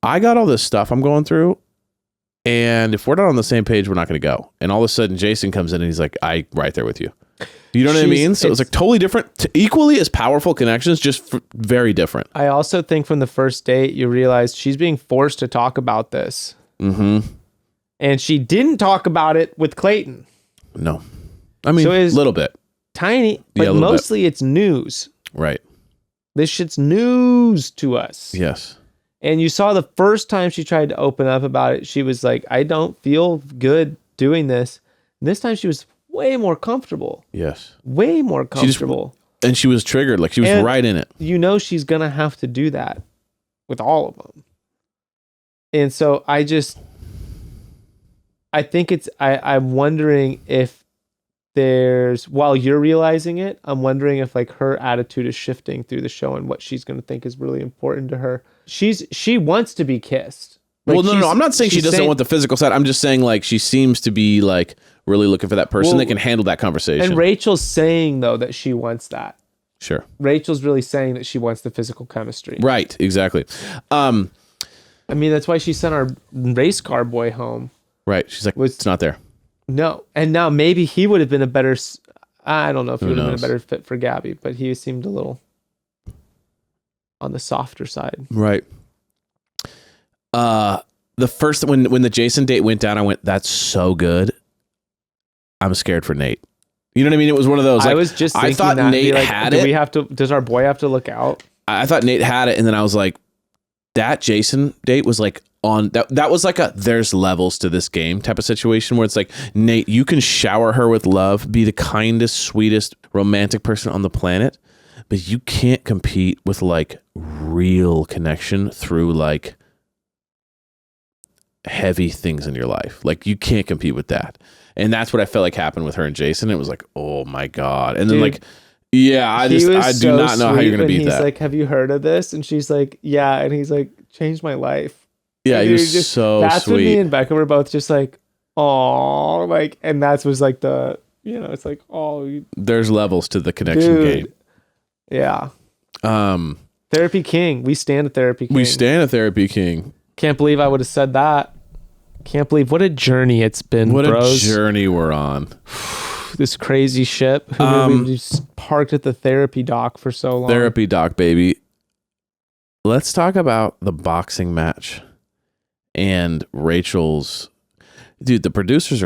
I got all this stuff I'm going through, and if we're not on the same page, we're not going to go. And all of a sudden, Jason comes in and he's like, right there with you. You know what I mean? So it's like totally different, equally as powerful connections, just very different. I also think from the first date, you realize she's being forced to talk about this. Mm-hmm. And she didn't talk about it with Clayton. No. I mean, a little bit. Tiny, but mostly it's news. Right. This shit's news to us. Yes. And you saw the first time she tried to open up about it, she was like, I don't feel good doing this. And this time she was way more comfortable. Yes. Way more comfortable. And she was triggered. Like, she was right in it. She's going to have to do that with all of them. And so I'm wondering if while you're realizing it, I'm wondering if like her attitude is shifting through the show and what she's going to think is really important to her. She wants to be kissed. Like, well, no, I'm not saying she doesn't want the physical side. I'm just saying like she seems to be like really looking for that person that can handle that conversation. And Rachel's saying though that she wants that. Sure. Rachel's really saying that she wants the physical chemistry. Right. Exactly. I mean, that's why she sent our race car boy home. Right. She's like, it's not there. No. And now maybe he would have been a better, I don't know if he would have been a better fit for Gabby, but he seemed a little on the softer side. Right. The first, when the Jason date went down, I went, that's so good. I'm scared for Nate. You know what I mean? It was one of those. Like, I was just thinking I thought that, Nate like, had it. Does our boy have to look out? I thought Nate had it, and then I was like, that Jason date was like on that was like there's levels to this game type of situation where it's like, Nate, you can shower her with love, be the kindest, sweetest, romantic person on the planet, but you can't compete with like real connection through like heavy things in your life. Like you can't compete with that. And that's what I felt like happened with her and Jason. It was like, oh my God. And then like, yeah, I do not know how you're going to beat that. He's like, have you heard of this? And she's like, yeah. And he's like, changed my life. Yeah, he was just so that's sweet. When me and Becca were both just like, oh, like, and that was like the, you know, it's like, oh, there's levels to the connection game. Yeah. Therapy King. We stand a Therapy King. We stand a Therapy King. Can't believe I would have said that. Can't believe what a journey it's been, what bros. A journey we're on. This crazy ship. We just parked at the therapy dock for so long. Therapy dock, baby. Let's talk about the boxing match and Rachel's. Dude, the producers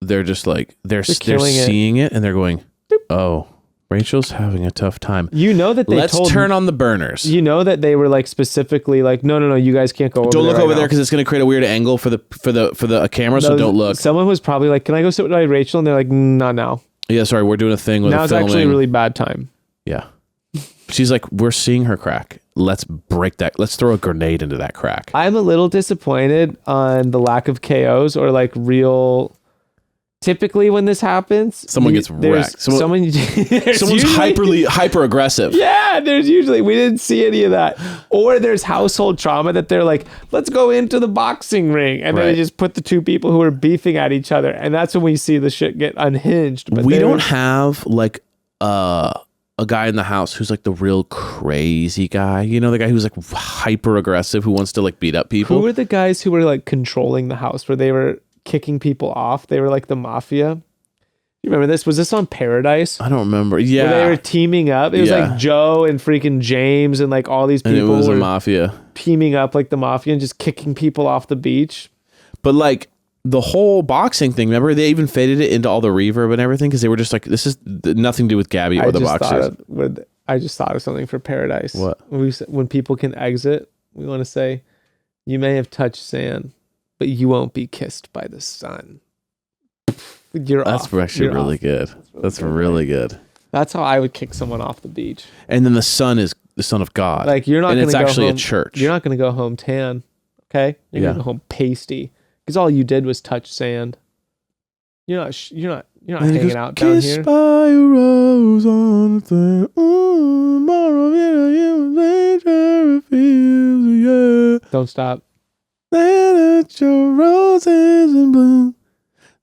they're just like, they're seeing it and they're going, oh, Rachel's having a tough time. You know that let's turn on the burners. You know that they were like specifically like, no, you guys can't go over don't there. Look over there because it's going to create a weird angle for the camera. So don't look. Someone was probably like, can I go sit with Rachel? And they're like, not now. Yeah, sorry, we're doing a thing with now's actually a really bad time. Yeah. She's like, we're seeing her crack. Let's break that. Let's throw a grenade into that crack. I'm a little disappointed on the lack of KOs or like real. Typically, when this happens, someone gets wrecked. Someone's hyper aggressive. Yeah, there's usually we didn't see any of that. Or there's household trauma that they're like, let's go into the boxing ring, and then they just put the two people who are beefing at each other, and that's when we see the shit get unhinged. But we don't have like a guy in the house who's like the real crazy guy. You know, the guy who's like hyper aggressive who wants to like beat up people. Who were the guys who were like controlling the house where they were kicking people off? They were like the mafia. You remember this? Was this on Paradise? I don't remember. Yeah. Where they were teaming up. It was like Joe and freaking James and like all these people. And it was a mafia. Teaming up like the mafia and just kicking people off the beach. But like the whole boxing thing, remember they even faded it into all the reverb and everything because they were just like, this is nothing to do with Gabby or the boxers. I just thought of something for Paradise. What? When people can exit, we want to say, you may have touched sand, but you won't be kissed by the sun. That's actually really good. That's really good. That's how I would kick someone off the beach. And then the sun is the son of God. Like you're not going to go home. It's actually a church. You're not going to go home tan. Okay? You're going to go home pasty because all you did was touch sand. You're not hanging out down here. Kissed by a rose on the thing. Don't stop. Let your roses in bloom.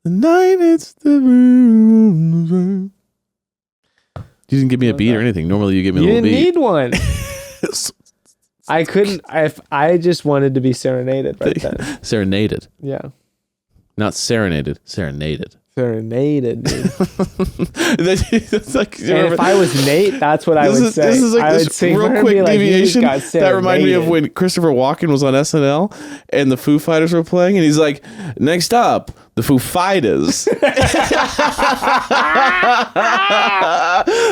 The night it's the room. You didn't give me a beat or anything. Normally you give me a little beat. You didn't need one. I couldn't. I just wanted to be serenaded right then. Serenaded. Yeah. Not serenaded. Serenaded. Serenaded, dude. That's like, and if I was Nate, that's what I would say. This is like I would this real quick deviation that reminded me of when Christopher Walken was on SNL and the Foo Fighters were playing, and he's like, "Next up, the Foo Fighters."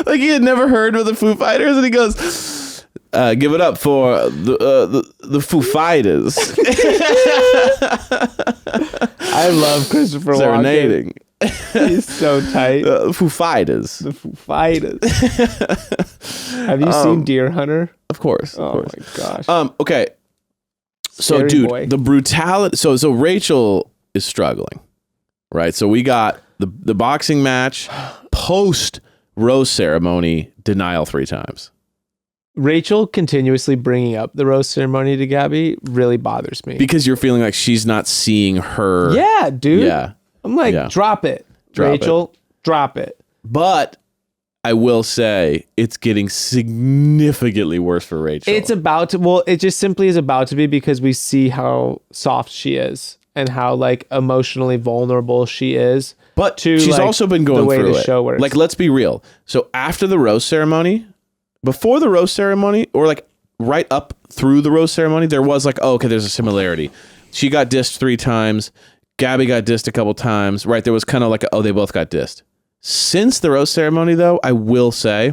Like he had never heard of the Foo Fighters, and he goes, "Give it up for the Foo Fighters." I love Christopher Serenading. Walken. He's so tight. Foo Fighters. The Foo Fighters. Have you seen Deer Hunter? Of course. Oh my gosh. Okay. So, Scary dude, boy. the brutality. So Rachel is struggling, right? So we got the boxing match, post rose ceremony, denial 3 times. Rachel continuously bringing up the rose ceremony to Gabby really bothers me. Because you're feeling like she's not seeing her. Yeah, dude. Yeah. I'm like, drop it. Rachel, drop it. But I will say it's getting significantly worse for Rachel. It's about to, well, it just simply is about to be because we see how soft she is and how like emotionally vulnerable she is. But she's like, also been going through it. Show works. Like, let's be real. So after the rose ceremony, before the rose ceremony, or like right up through the rose ceremony, there was like, oh, okay, there's a similarity. She got dissed 3 times. Gabby got dissed a couple times, right? There was kind of like, oh, they both got dissed. Since the rose ceremony, though, I will say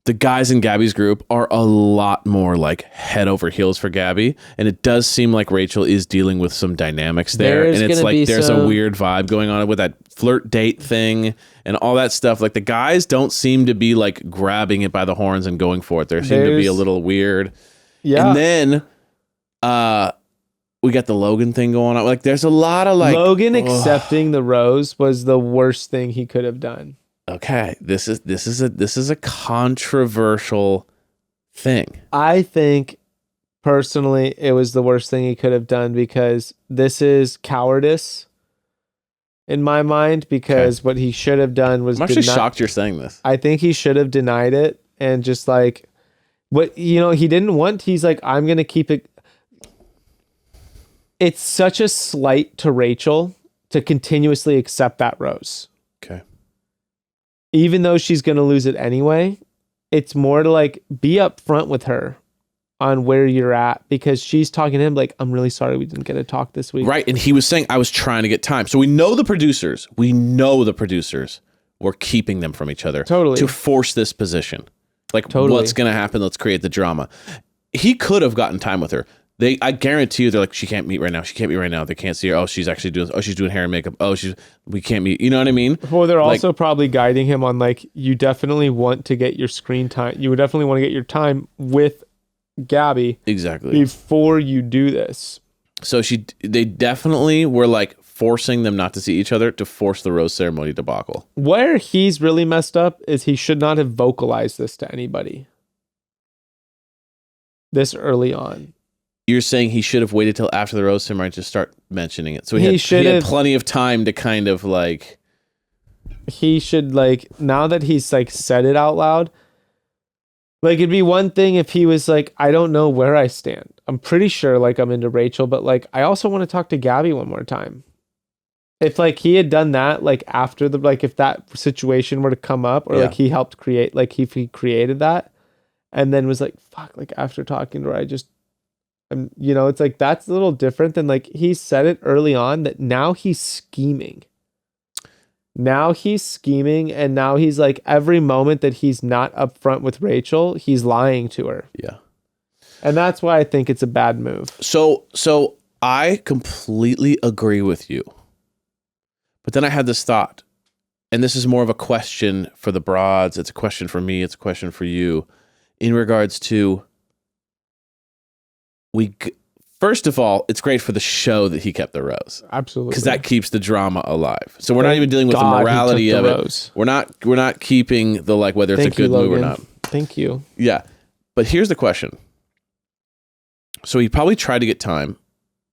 the guys in Gabby's group are a lot more like head over heels for Gabby. And it does seem like Rachel is dealing with some dynamics there. And it's like there's a weird vibe going on with that flirt date thing and all that stuff. Like the guys don't seem to be like grabbing it by the horns and going for it. There seem to be a little weird. Yeah. And then we got the Logan thing going on. Like there's a lot of like Logan accepting the rose was the worst thing he could have done. Okay, this is a controversial thing. I think personally it was the worst thing he could have done because this is cowardice in my mind because what he should have done was I'm actually shocked you're saying this. I think he should have denied it and just like he didn't want, he's like, I'm going to keep it. It's such a slight to Rachel to continuously accept that rose. Okay. Even though she's going to lose it anyway, it's more to like be upfront with her on where you're at because she's talking to him like, I'm really sorry we didn't get a talk this week. Right. And he was saying, I was trying to get time. So we know the producers were keeping them from each other to force this position. Like what's going to happen? Let's create the drama. He could have gotten time with her. I guarantee you, they're like, she can't meet right now. She can't meet right now. They can't see her. Oh, she's actually doing. Oh, she's doing hair and makeup. Oh, we can't meet. You know what I mean? Well, they're also probably guiding him on like, you definitely want to get your screen time. You would definitely want to get your time with Gabby exactly before you do this. So they definitely were like forcing them not to see each other to force the rose ceremony debacle. Where he's really messed up is he should not have vocalized this to anybody this early on. You're saying he should have waited till after the rose ceremony to start mentioning it. So he had plenty of time to kind of like. He should like, now that he's like said it out loud, like it'd be one thing if he was like, I don't know where I stand. I'm pretty sure like I'm into Rachel, but like I also want to talk to Gabby one more time. If like he had done that, like after like if that situation were to come up or like he helped create, like if he created that and then was like, fuck, like after talking to her, it's like that's a little different than like he said it early on that now he's scheming. And now he's like every moment that he's not upfront with Rachel, he's lying to her. Yeah. And that's why I think it's a bad move. So I completely agree with you. But then I had this thought, and this is more of a question for the broads. It's a question for me. It's a question for you in regards to first of all, it's great for the show that he kept the rose. Absolutely. Because that keeps the drama alive. So we're not even dealing with the morality of it. We're not keeping the like whether it's a good move or not. Thank you. Yeah. But here's the question. So he probably tried to get time,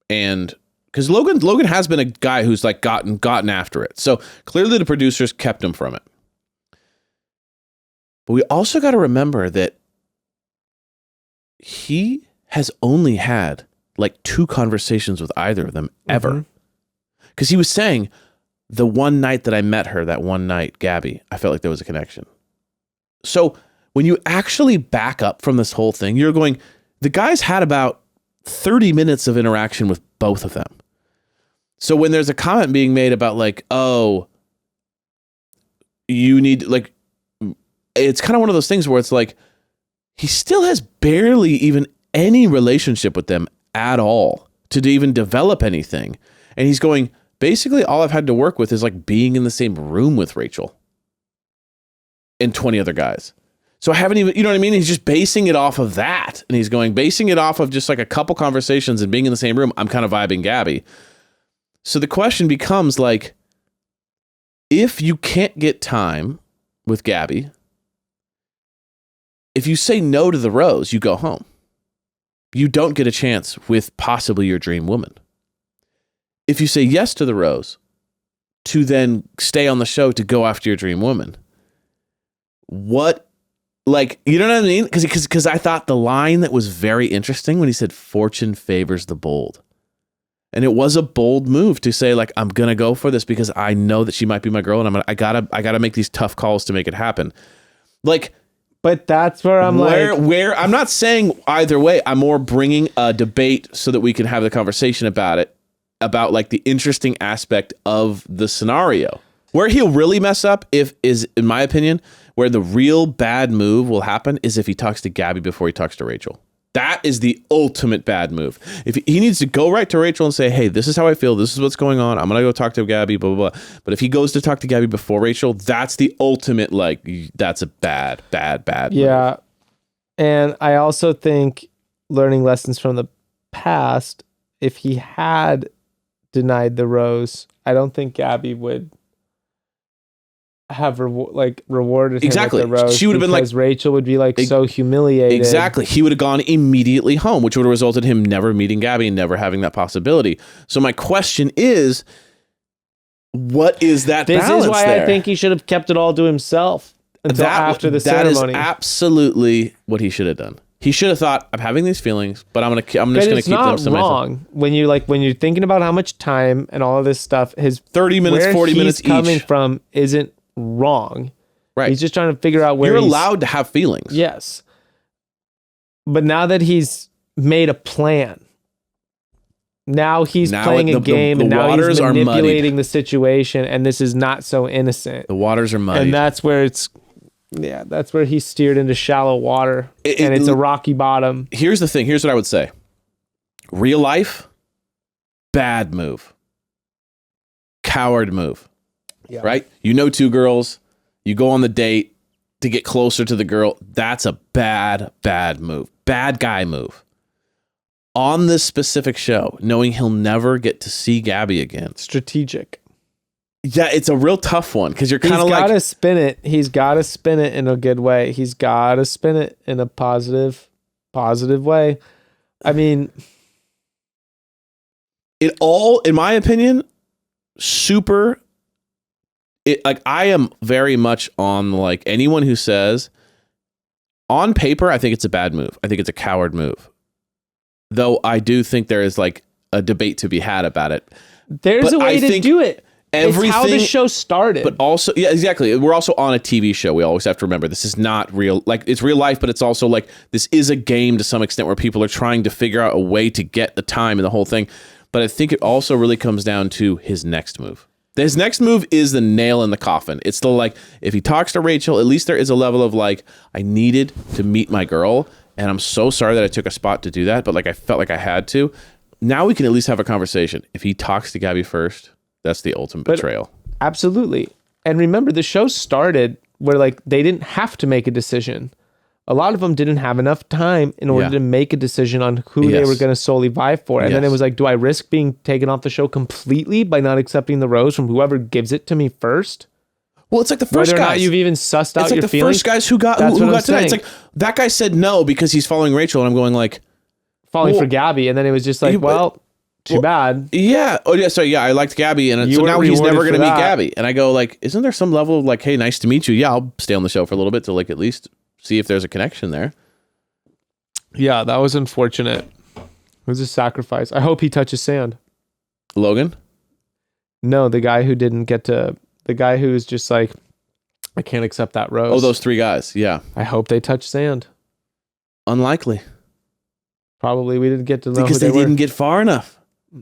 and because Logan has been a guy who's like gotten after it. So clearly the producers kept him from it. But we also got to remember that he has only had like 2 conversations with either of them ever. Because he was saying, the one night that I met her, that one night, Gabby, I felt like there was a connection. So when you actually back up from this whole thing, you're going, the guy's had about 30 minutes of interaction with both of them. So when there's a comment being made about like, oh, you need like, it's kind of one of those things where it's like, he still has barely even any relationship with them at all to even develop anything. And he's going, basically all I've had to work with is like being in the same room with Rachel and 20 other guys. So I haven't even, you know what I mean? He's just basing it off of that. And he's going, basing it off of just like a couple conversations and being in the same room. I'm kind of vibing Gabby. So the question becomes like, if you can't get time with Gabby, if you say no to the rose, you go home. You don't get a chance with possibly your dream woman. If you say yes to the rose, to then stay on the show to go after your dream woman, what, like, you know what I mean? Because I thought the line that was very interesting when he said, fortune favors the bold. And it was a bold move to say, like, I'm going to go for this because I know that she might be my girl and I gotta make these tough calls to make it happen. Like, but that's where I'm where I'm not saying either way. I'm more bringing a debate so that we can have the conversation about it, about like the interesting aspect of the scenario. Where he'll really mess up is, in my opinion, Where the real bad move will happen is if he talks to Gabby before he talks to Rachel. That is the ultimate bad move. If he needs to go right to Rachel and say, hey, this is how I feel. This is what's going on. I'm going to go talk to Gabby, blah, blah, blah. But if he goes to talk to Gabby before Rachel, that's the ultimate, like, that's a bad Yeah. move. And I also think learning lessons from the past, if he had denied the rose, I don't think Gabby would have rewarded him Exactly. with the rose. She would have been like, because Rachel would be like so humiliated. Exactly. He would have gone immediately home, which would have resulted in him never meeting Gabby and never having that possibility. So my question is, what is that balance This is why there? I think he should have kept it all to himself until after the ceremony. That is absolutely what he should have done. He should have thought, I'm having these feelings, but I'm just going to keep them to myself. It's not wrong when you're thinking about how much time and all of this stuff, his 30 minutes, 40 minutes each. coming from isn't wrong. Right. He's just trying to figure out where you're allowed to have feelings. Yes. But now that he's made a plan, now he's playing a game, and now he's manipulating the situation, and this is not so innocent. The waters are muddy. And that's where that's where he steered into shallow water, and it's a rocky bottom. Here's the thing. Here's what I would say. Real life, bad move. Coward move. Yeah. Right? You know two girls. You go on the date to get closer to the girl. That's a bad move. Bad guy move. On this specific show, knowing he'll never get to see Gabby again. Strategic. Yeah, it's a real tough one because you're kind of like... He's got to spin it. He's got to spin it in a good way. He's got to spin it in a positive way. I mean... It all, in my opinion, I am very much on like anyone who says on paper, I think it's a bad move. I think it's a coward move. Though I do think there is like a debate to be had about it. There's a way to do it. It's how the show started. But also, yeah, exactly. We're also on a TV show. We always have to remember this is not real. Like it's real life, but it's also like this is a game to some extent where people are trying to figure out a way to get the time and the whole thing. But I think it also really comes down to his next move. His next move is the nail in the coffin. It's the like, if he talks to Rachel, at least there is a level of like, I needed to meet my girl, and I'm so sorry that I took a spot to do that, but like I felt like I had to. Now we can at least have a conversation. If he talks to Gabby first, that's the ultimate betrayal. Absolutely. And remember, the show started where like they didn't have to make a decision. A lot of them didn't have enough time in order to make a decision on who they were going to solely vie for. And then it was like, do I risk being taken off the show completely by not accepting the rose from whoever gives it to me first? Well, it's like the first Whether or guys. not you've even sussed out it's like your the feelings. first guys who got tonight. It's like that guy said no because he's following Rachel, and I'm going like falling for Gabby, and then it was just like, too bad. Yeah. Oh yeah. So yeah, I liked Gabby, and so now he's never going to meet Gabby. And I go like, isn't there some level of like, hey, nice to meet you? Yeah, I'll stay on the show for a little bit to like at least see if there's a connection there. Yeah, that was unfortunate. It was a sacrifice. I hope he touches sand. Logan? No, the guy who didn't get to. The guy who was just like, I can't accept that rose. Oh, those three guys. Yeah. I hope they touch sand. Unlikely. Probably we didn't get to know because who they didn't get far enough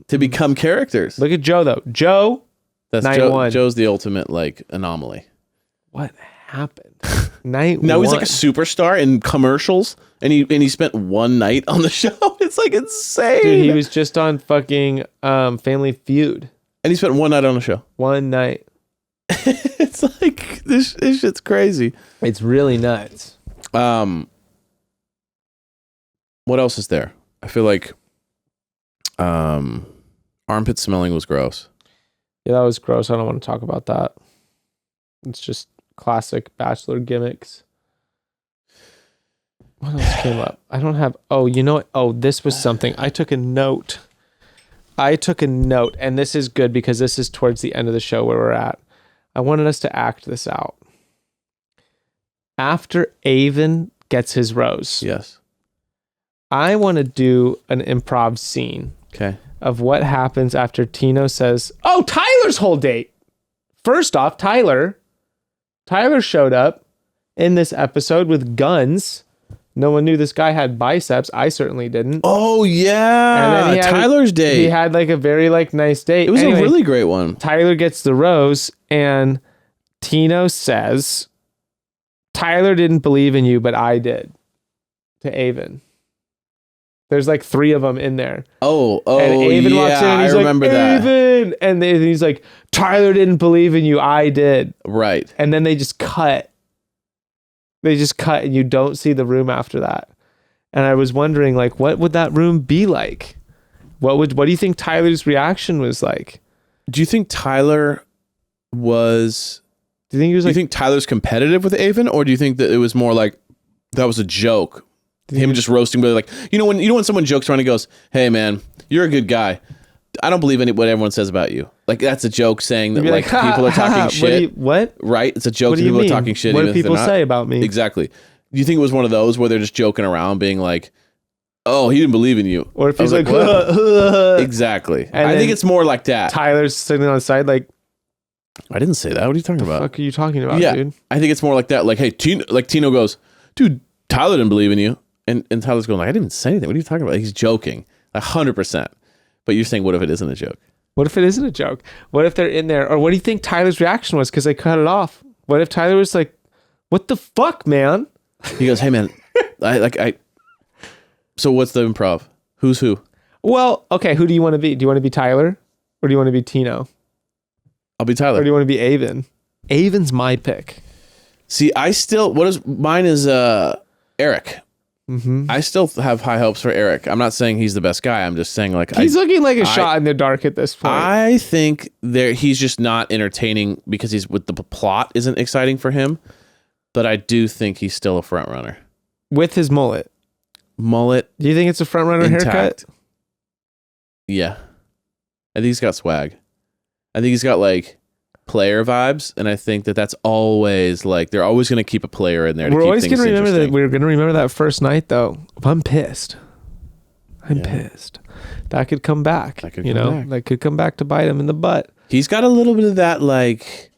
to become characters. Look at Joe though. Joe. That's Joe. Joe's the ultimate like anomaly. What happened? Night now one. He's like a superstar in commercials, and he spent one night on the show. It's like insane. Dude, he was just on fucking Family Feud, and he spent one night on the show. One night. It's like this shit's crazy. It's really nuts. What else is there? I feel like armpit smelling was gross. Yeah, that was gross. I don't want to talk about that. It's just classic Bachelor gimmicks. What else came up? I don't have... Oh, you know what? Oh, this was something. I took a note, and this is good because this is towards the end of the show where we're at. I wanted us to act this out. After Evan gets his rose. Yes. I want to do an improv scene. Okay. Of what happens after Tino says, oh, Tyler's whole date. First off, Tyler showed up in this episode with guns. No one knew this guy had biceps. I certainly didn't. Oh, yeah. And then Tyler's date. He had like a very like nice date. It was a really great one. Tyler gets the rose and Tino says, Tyler didn't believe in you, but I did. To Evan. There's like 3 of them in there. Oh, and Evan yeah, walks in and he's I remember that. Evan! And he's like, Tyler didn't believe in you, I did. Right. And then they just cut. They just cut and you don't see the room after that. And I was wondering, like, what would that room be like? What do you think Tyler's reaction was like? Do you think Tyler was... Do you think he was do you think Tyler's competitive with Evan, or do you think that it was more like that was a joke? Him just roasting, but like, when someone jokes around and goes, "Hey man, you're a good guy. I don't believe what everyone says about you." Like that's a joke saying that like people are talking shit. What? Right? It's a joke that people are talking shit. What do people say about me? Exactly. Do you think it was one of those where they're just joking around, being like, "Oh, he didn't believe in you," or if he's like exactly? I think it's more like that. Tyler's sitting on the side, like, I didn't say that. What are you talking about? What the fuck are you talking about, dude? I think it's more like that. Like, hey, Tino goes, "Dude, Tyler didn't believe in you." And Tyler's going like, "I didn't even say anything. What are you talking about?" He's joking 100%. But you're saying, what if it isn't a joke? What if it isn't a joke? What if they're in there? Or what do you think Tyler's reaction was? Because they cut it off. What if Tyler was like, "What the fuck, man?" He goes, "Hey man, so what's the improv? Who's who?" Well, okay, who do you want to be? Do you want to be Tyler? Or do you want to be Tino? I'll be Tyler. Or do you want to be Evan? Evan's my pick. See, mine is Eric. Mm-hmm. I still have high hopes for Eric. I'm not saying he's the best guy. I'm just saying like he's looking like a shot in the dark at this point. I think he's just not entertaining because he's with the plot isn't exciting for him. But I do think he's still a front runner with his mullet. Do you think it's a front runner haircut? Yeah, I think he's got swag. I think he's got like player vibes, and I think that's always like they're always going to keep a player in there. We're always going to remember that. We're going to remember that first night, though. I'm pissed. I'm pissed. That could come back. That could come back to bite him in the butt. He's got a little bit of that, like,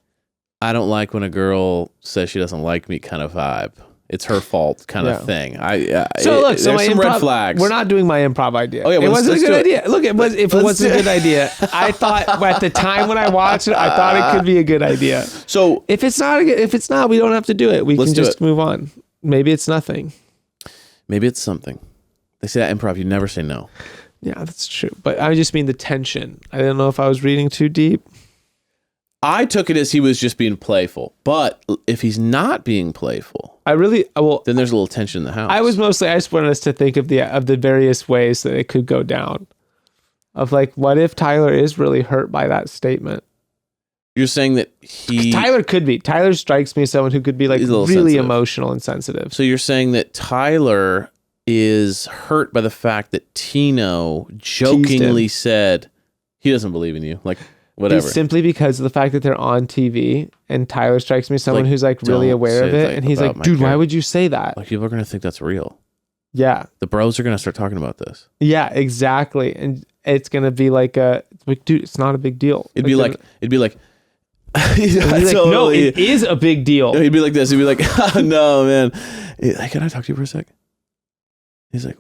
I don't like when a girl says she doesn't like me kind of vibe. It's her fault kind of thing. So my some red flags. We're not doing my improv idea. Oh, yeah, it wasn't a good idea. Look, if it wasn't a good idea, I thought at the time when I watched it, I thought it could be a good idea. So if it's not, we don't have to do it. We can just move on. Maybe it's nothing. Maybe it's something. They say that improv, you never say no. Yeah, that's true. But I just mean the tension. I didn't know if I was reading too deep. I took it as he was just being playful. But if he's not being playful, then there's a little tension in the house. I just wanted us to think of the various ways that it could go down. Of like, what if Tyler is really hurt by that statement? You're saying that Tyler could be. Tyler strikes me as someone who could be like really sensitive. Emotional and sensitive. So you're saying that Tyler is hurt by the fact that Tino jokingly said he doesn't believe in you. Like, whatever. Simply because of the fact that they're on TV and Tyler strikes me as someone who's like really aware of it. And he's like, dude, why would you say that? Like, people are going to think that's real. Yeah. The bros are going to start talking about this. Yeah, exactly. And it's going to be like, dude, it's not a big deal. It'd be like, no, it is a big deal. He'd be like this. He'd be like, oh, no, man. Hey, can I talk to you for a sec? He's like,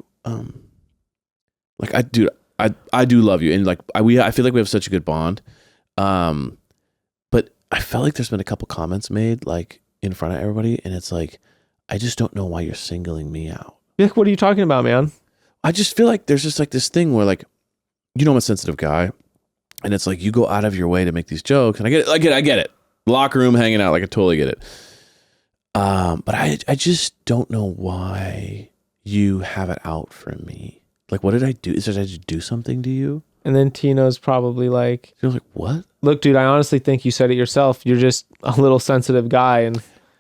I do love you. And like, I feel like we have such a good bond. But I felt like there's been a couple comments made like in front of everybody. And it's like, I just don't know why you're singling me out. Like, what are you talking about, man? I just feel like there's just like this thing where like, I'm a sensitive guy. And it's like, you go out of your way to make these jokes. And I get it. Locker room hanging out. Like, I totally get it. But I just don't know why you have it out for me. Like, what did I do? Did I just do something to you? And then Tino's probably like... You're like, what? Look, dude, I honestly think you said it yourself. You're just a little sensitive guy.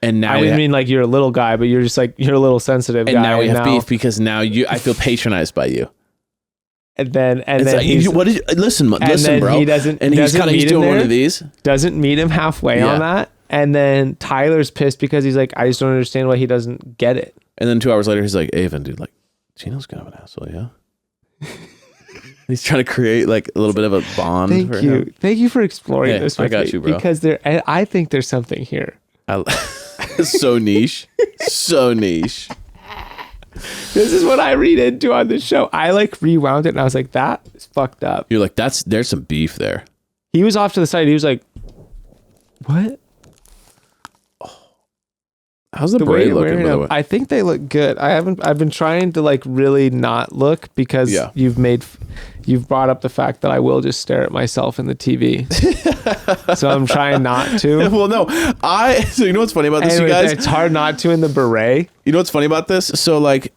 And now I didn't mean like you're a little guy, but you're just like, you're a little sensitive guy. And now we have beef because now I feel patronized by you. And then listen, bro. He's doing one of these. Doesn't meet him halfway on that. And then Tyler's pissed because he's like, I just don't understand why he doesn't get it. And then 2 hours later, he's like, Evan, dude, like, Tino's kind of an asshole, yeah? He's trying to create like a little bit of a bond. Thank you for exploring this with I got me, you, bro. Because I think there's something here. It's so niche. So niche. This is what I read into on the show. I like rewound it and I was like, that is fucked up. You're like, there's some beef there. He was off to the side. He was like, what? How's the way beret you're looking, wearing by the them, way? I think they look good. I've been trying to like really not look because you've brought up the fact that I will just stare at myself in the TV. So I'm trying not to. Well, no, so you know what's funny about this, Anyway, you guys? it's hard not to in the beret. You know what's funny about this? So like,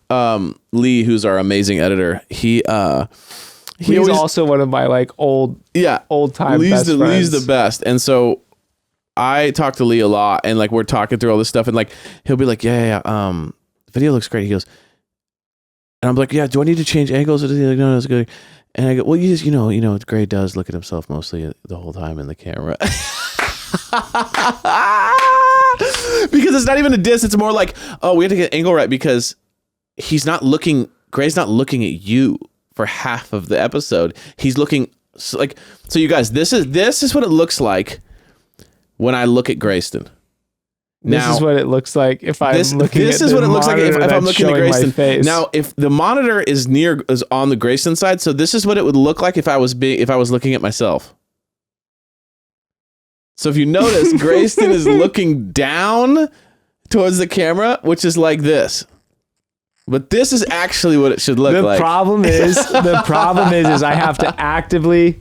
Lee, who's our amazing editor, he's He's also one of my like old time best friends. Lee's the best. And so I talk to Lee a lot, and like we're talking through all this stuff, and like he'll be like, yeah, the video looks great. He goes, and I'm like, yeah, do I need to change angles? He's like, no, it's good. And I go, well, you know, Gray does look at himself mostly the whole time in the camera. Because it's not even a diss. It's more like, oh, we have to get angle right because Gray's not looking at you for half of the episode. He's looking so you guys, this is what it looks like when I look at Grayston. This is what it looks like if I'm looking at the monitor. This is what it looks like if I'm looking at Grayston. Now, if the monitor is on the Grayston side, so this is what it would look like if I was looking at myself. So if you notice, Grayston is looking down towards the camera, which is like this. But this is actually what it should look like. The problem is I have to actively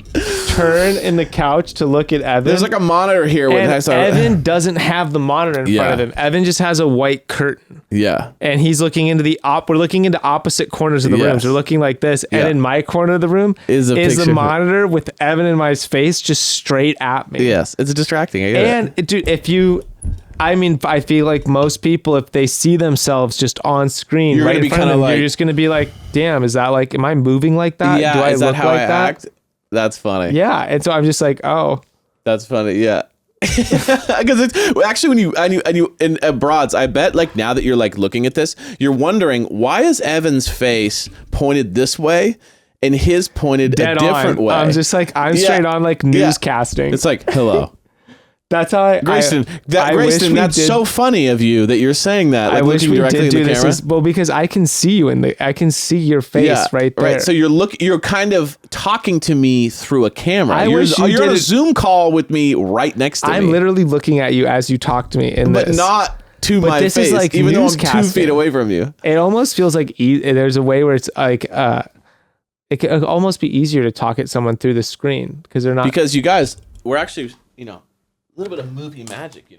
turn in the couch to look at Evan. There's like a monitor here. Evan doesn't have the monitor in front of him. Evan just has a white curtain. Yeah. And he's looking into we're looking into opposite corners of the rooms. We're looking like this. Yeah. And in my corner of the room is the monitor with Evan and my face just straight at me. Yes. It's distracting. Dude, I feel like most people, if they see themselves just on screen, you're right in front of them, you're just going to be like, damn, is that like, am I moving like that? Yeah, do I is that look how like I that? act? That's funny. Yeah, and so I'm just like, oh. That's funny, yeah. Because it's actually in broads, I bet like now that you're like looking at this, you're wondering, why is Evan's face pointed this way and his pointed a different way? I'm just like, I'm straight on like newscasting. It's like, hello. That's how Grayston, that's so funny of you that you're saying that. Like, I wish we did do this. Because I can see you I can see your face right there. Right. So you're kind of talking to me through a camera. You're on a Zoom call with me right next to me. I'm literally looking at you as you talk to me but not to my face, is like even though I'm 2 feet away from you. It almost feels like there's a way where it's like it could almost be easier to talk at someone through the screen because they're not. Because you guys, we're actually, a little bit of movie magic, I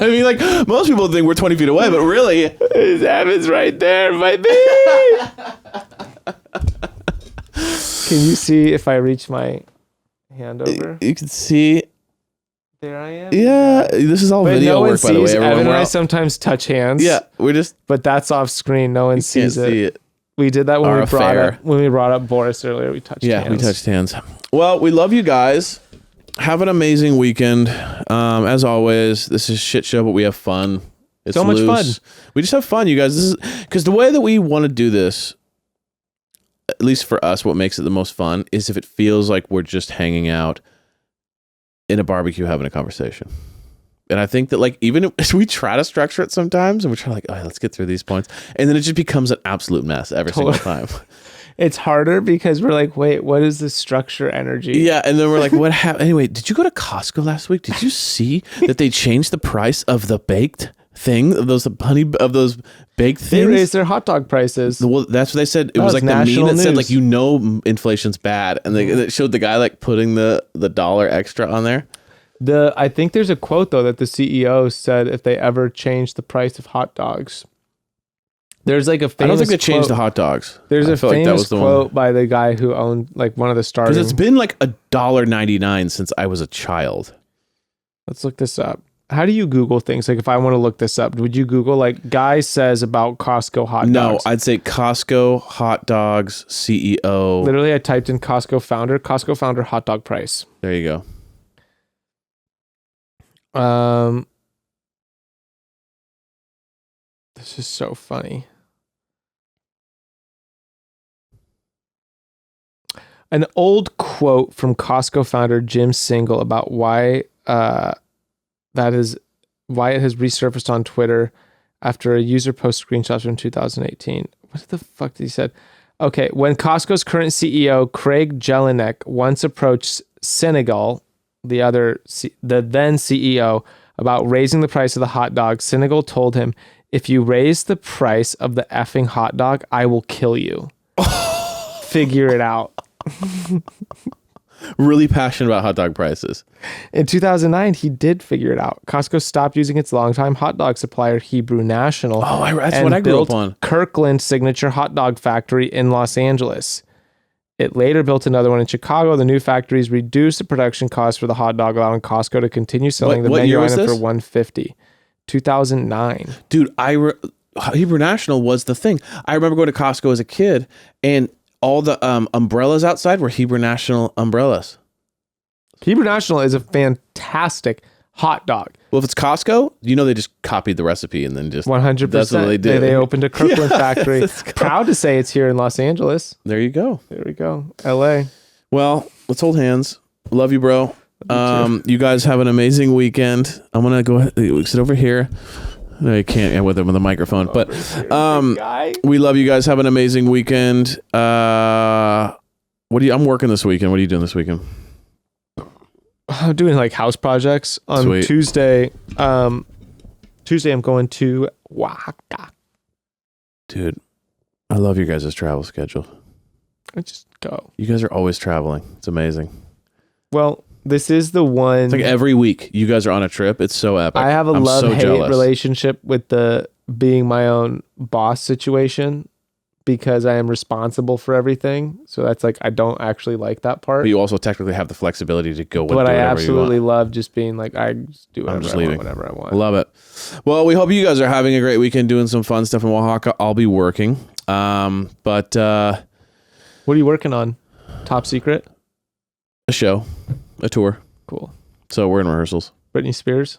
mean, like most people think we're 20 feet away, but really, Evan's right there, baby. Can you see if I reach my hand over? You can see. There I am. Yeah, this is all video work, by the way. Evan and I sometimes touch hands. Yeah, but that's off screen. No one sees it. See it. We did that when we brought up Boris earlier. We touched hands. Yeah, we touched hands. Well, we love you guys. Have an amazing weekend. As always, this is shit show, but we have fun. It's so much fun. We just have fun, you guys. This is because the way that we want to do this, at least for us, what makes it the most fun is if it feels like we're just hanging out in a barbecue having a conversation. And I think that like even if we try to structure it sometimes and we're trying to like, all right, let's get through these points. And then it just becomes an absolute mess every single time. It's harder because we're like, wait, what is the structure energy? Yeah. And then we're like, what happened? Anyway, did you go to Costco last week? Did you see that they changed the price of the baked thing of those baked things? They raised their hot dog prices. Well, that's what they said. It was like the meme that said like, inflation's bad. And it showed the guy like putting the $1 extra on there. I think there's a quote though that the CEO said if they ever change the price of hot dogs. There's like a famous I don't think they changed the hot dogs. There's a famous quote by the guy who owned like one of the starting. Because it's been like $1.99 since I was a child. Let's look this up. How do you Google things? Like if I want to look this up, would you Google like guy says about Costco hot dogs? No, I'd say Costco hot dogs CEO. Literally, I typed in Costco founder hot dog price. There you go. This is so funny. An old quote from Costco founder Jim Singal about why it has resurfaced on Twitter after a user post screenshots from 2018. What the fuck did he said? Okay, when Costco's current CEO Craig Jelinek once approached Senegal, the then CEO, about raising the price of the hot dog. Senegal told him, "If you raise the price of the effing hot dog, I will kill you." Figure it out. Really passionate about hot dog prices. In 2009, he did figure it out. Costco stopped using its longtime hot dog supplier, Hebrew National. Oh, that's what I grew up on. Kirkland Signature Hot Dog Factory in Los Angeles. It later built another one in Chicago. The new factories reduced the production cost for the hot dog, allowing Costco to continue selling the menu item for $150. 2009. Dude, Hebrew National was the thing. I remember going to Costco as a kid, and all the umbrellas outside were Hebrew National umbrellas. Hebrew National is a fantastic hot dog. Well, if it's Costco, they just copied the recipe and then just 100%. That's what they did. They opened a Kirkland factory. Proud to say it's here in Los Angeles. There you go. There we go. LA. Well, let's hold hands. Love you, bro. You guys have an amazing weekend. I'm gonna go ahead, sit over here. No, you can't with him with the microphone. But we love you guys. Have an amazing weekend. I'm working this weekend. What are you doing this weekend? I'm doing like house projects on Sweet. Tuesday. Tuesday I'm going to Oaxaca. Dude, I love your guys' travel schedule. I just go. You guys are always traveling. It's amazing. Well, this is the one. It's like every week you guys are on a trip. It's so epic. I have a I'm love-hate jealous. relationship with the being my own boss situation because I am responsible for everything. So that's like, I don't actually like that part. But you also technically have the flexibility to go with But I whatever absolutely you want. love just being like, I just do whatever I want, whenever I want. Love it. Well, we hope you guys are having a great weekend doing some fun stuff in Oaxaca. I'll be working. But what are you working on? Top secret? a show, a tour. Cool. So we're in rehearsals. Britney Spears?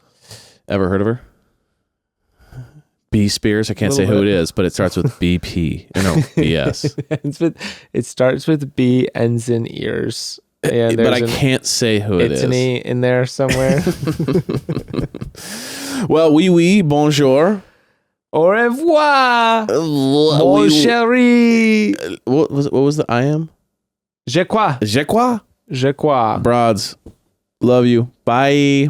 Ever heard of her? B Spears. I can't say who it is, but it starts with BP. No, BS. It starts with B, ends in ears. And But I can't say who it is. It's an E in there somewhere. Well, oui, bonjour. Au revoir, mon chéri. What was the I am? Je crois. Je crois. Je crois. Broads. Love you. Bye.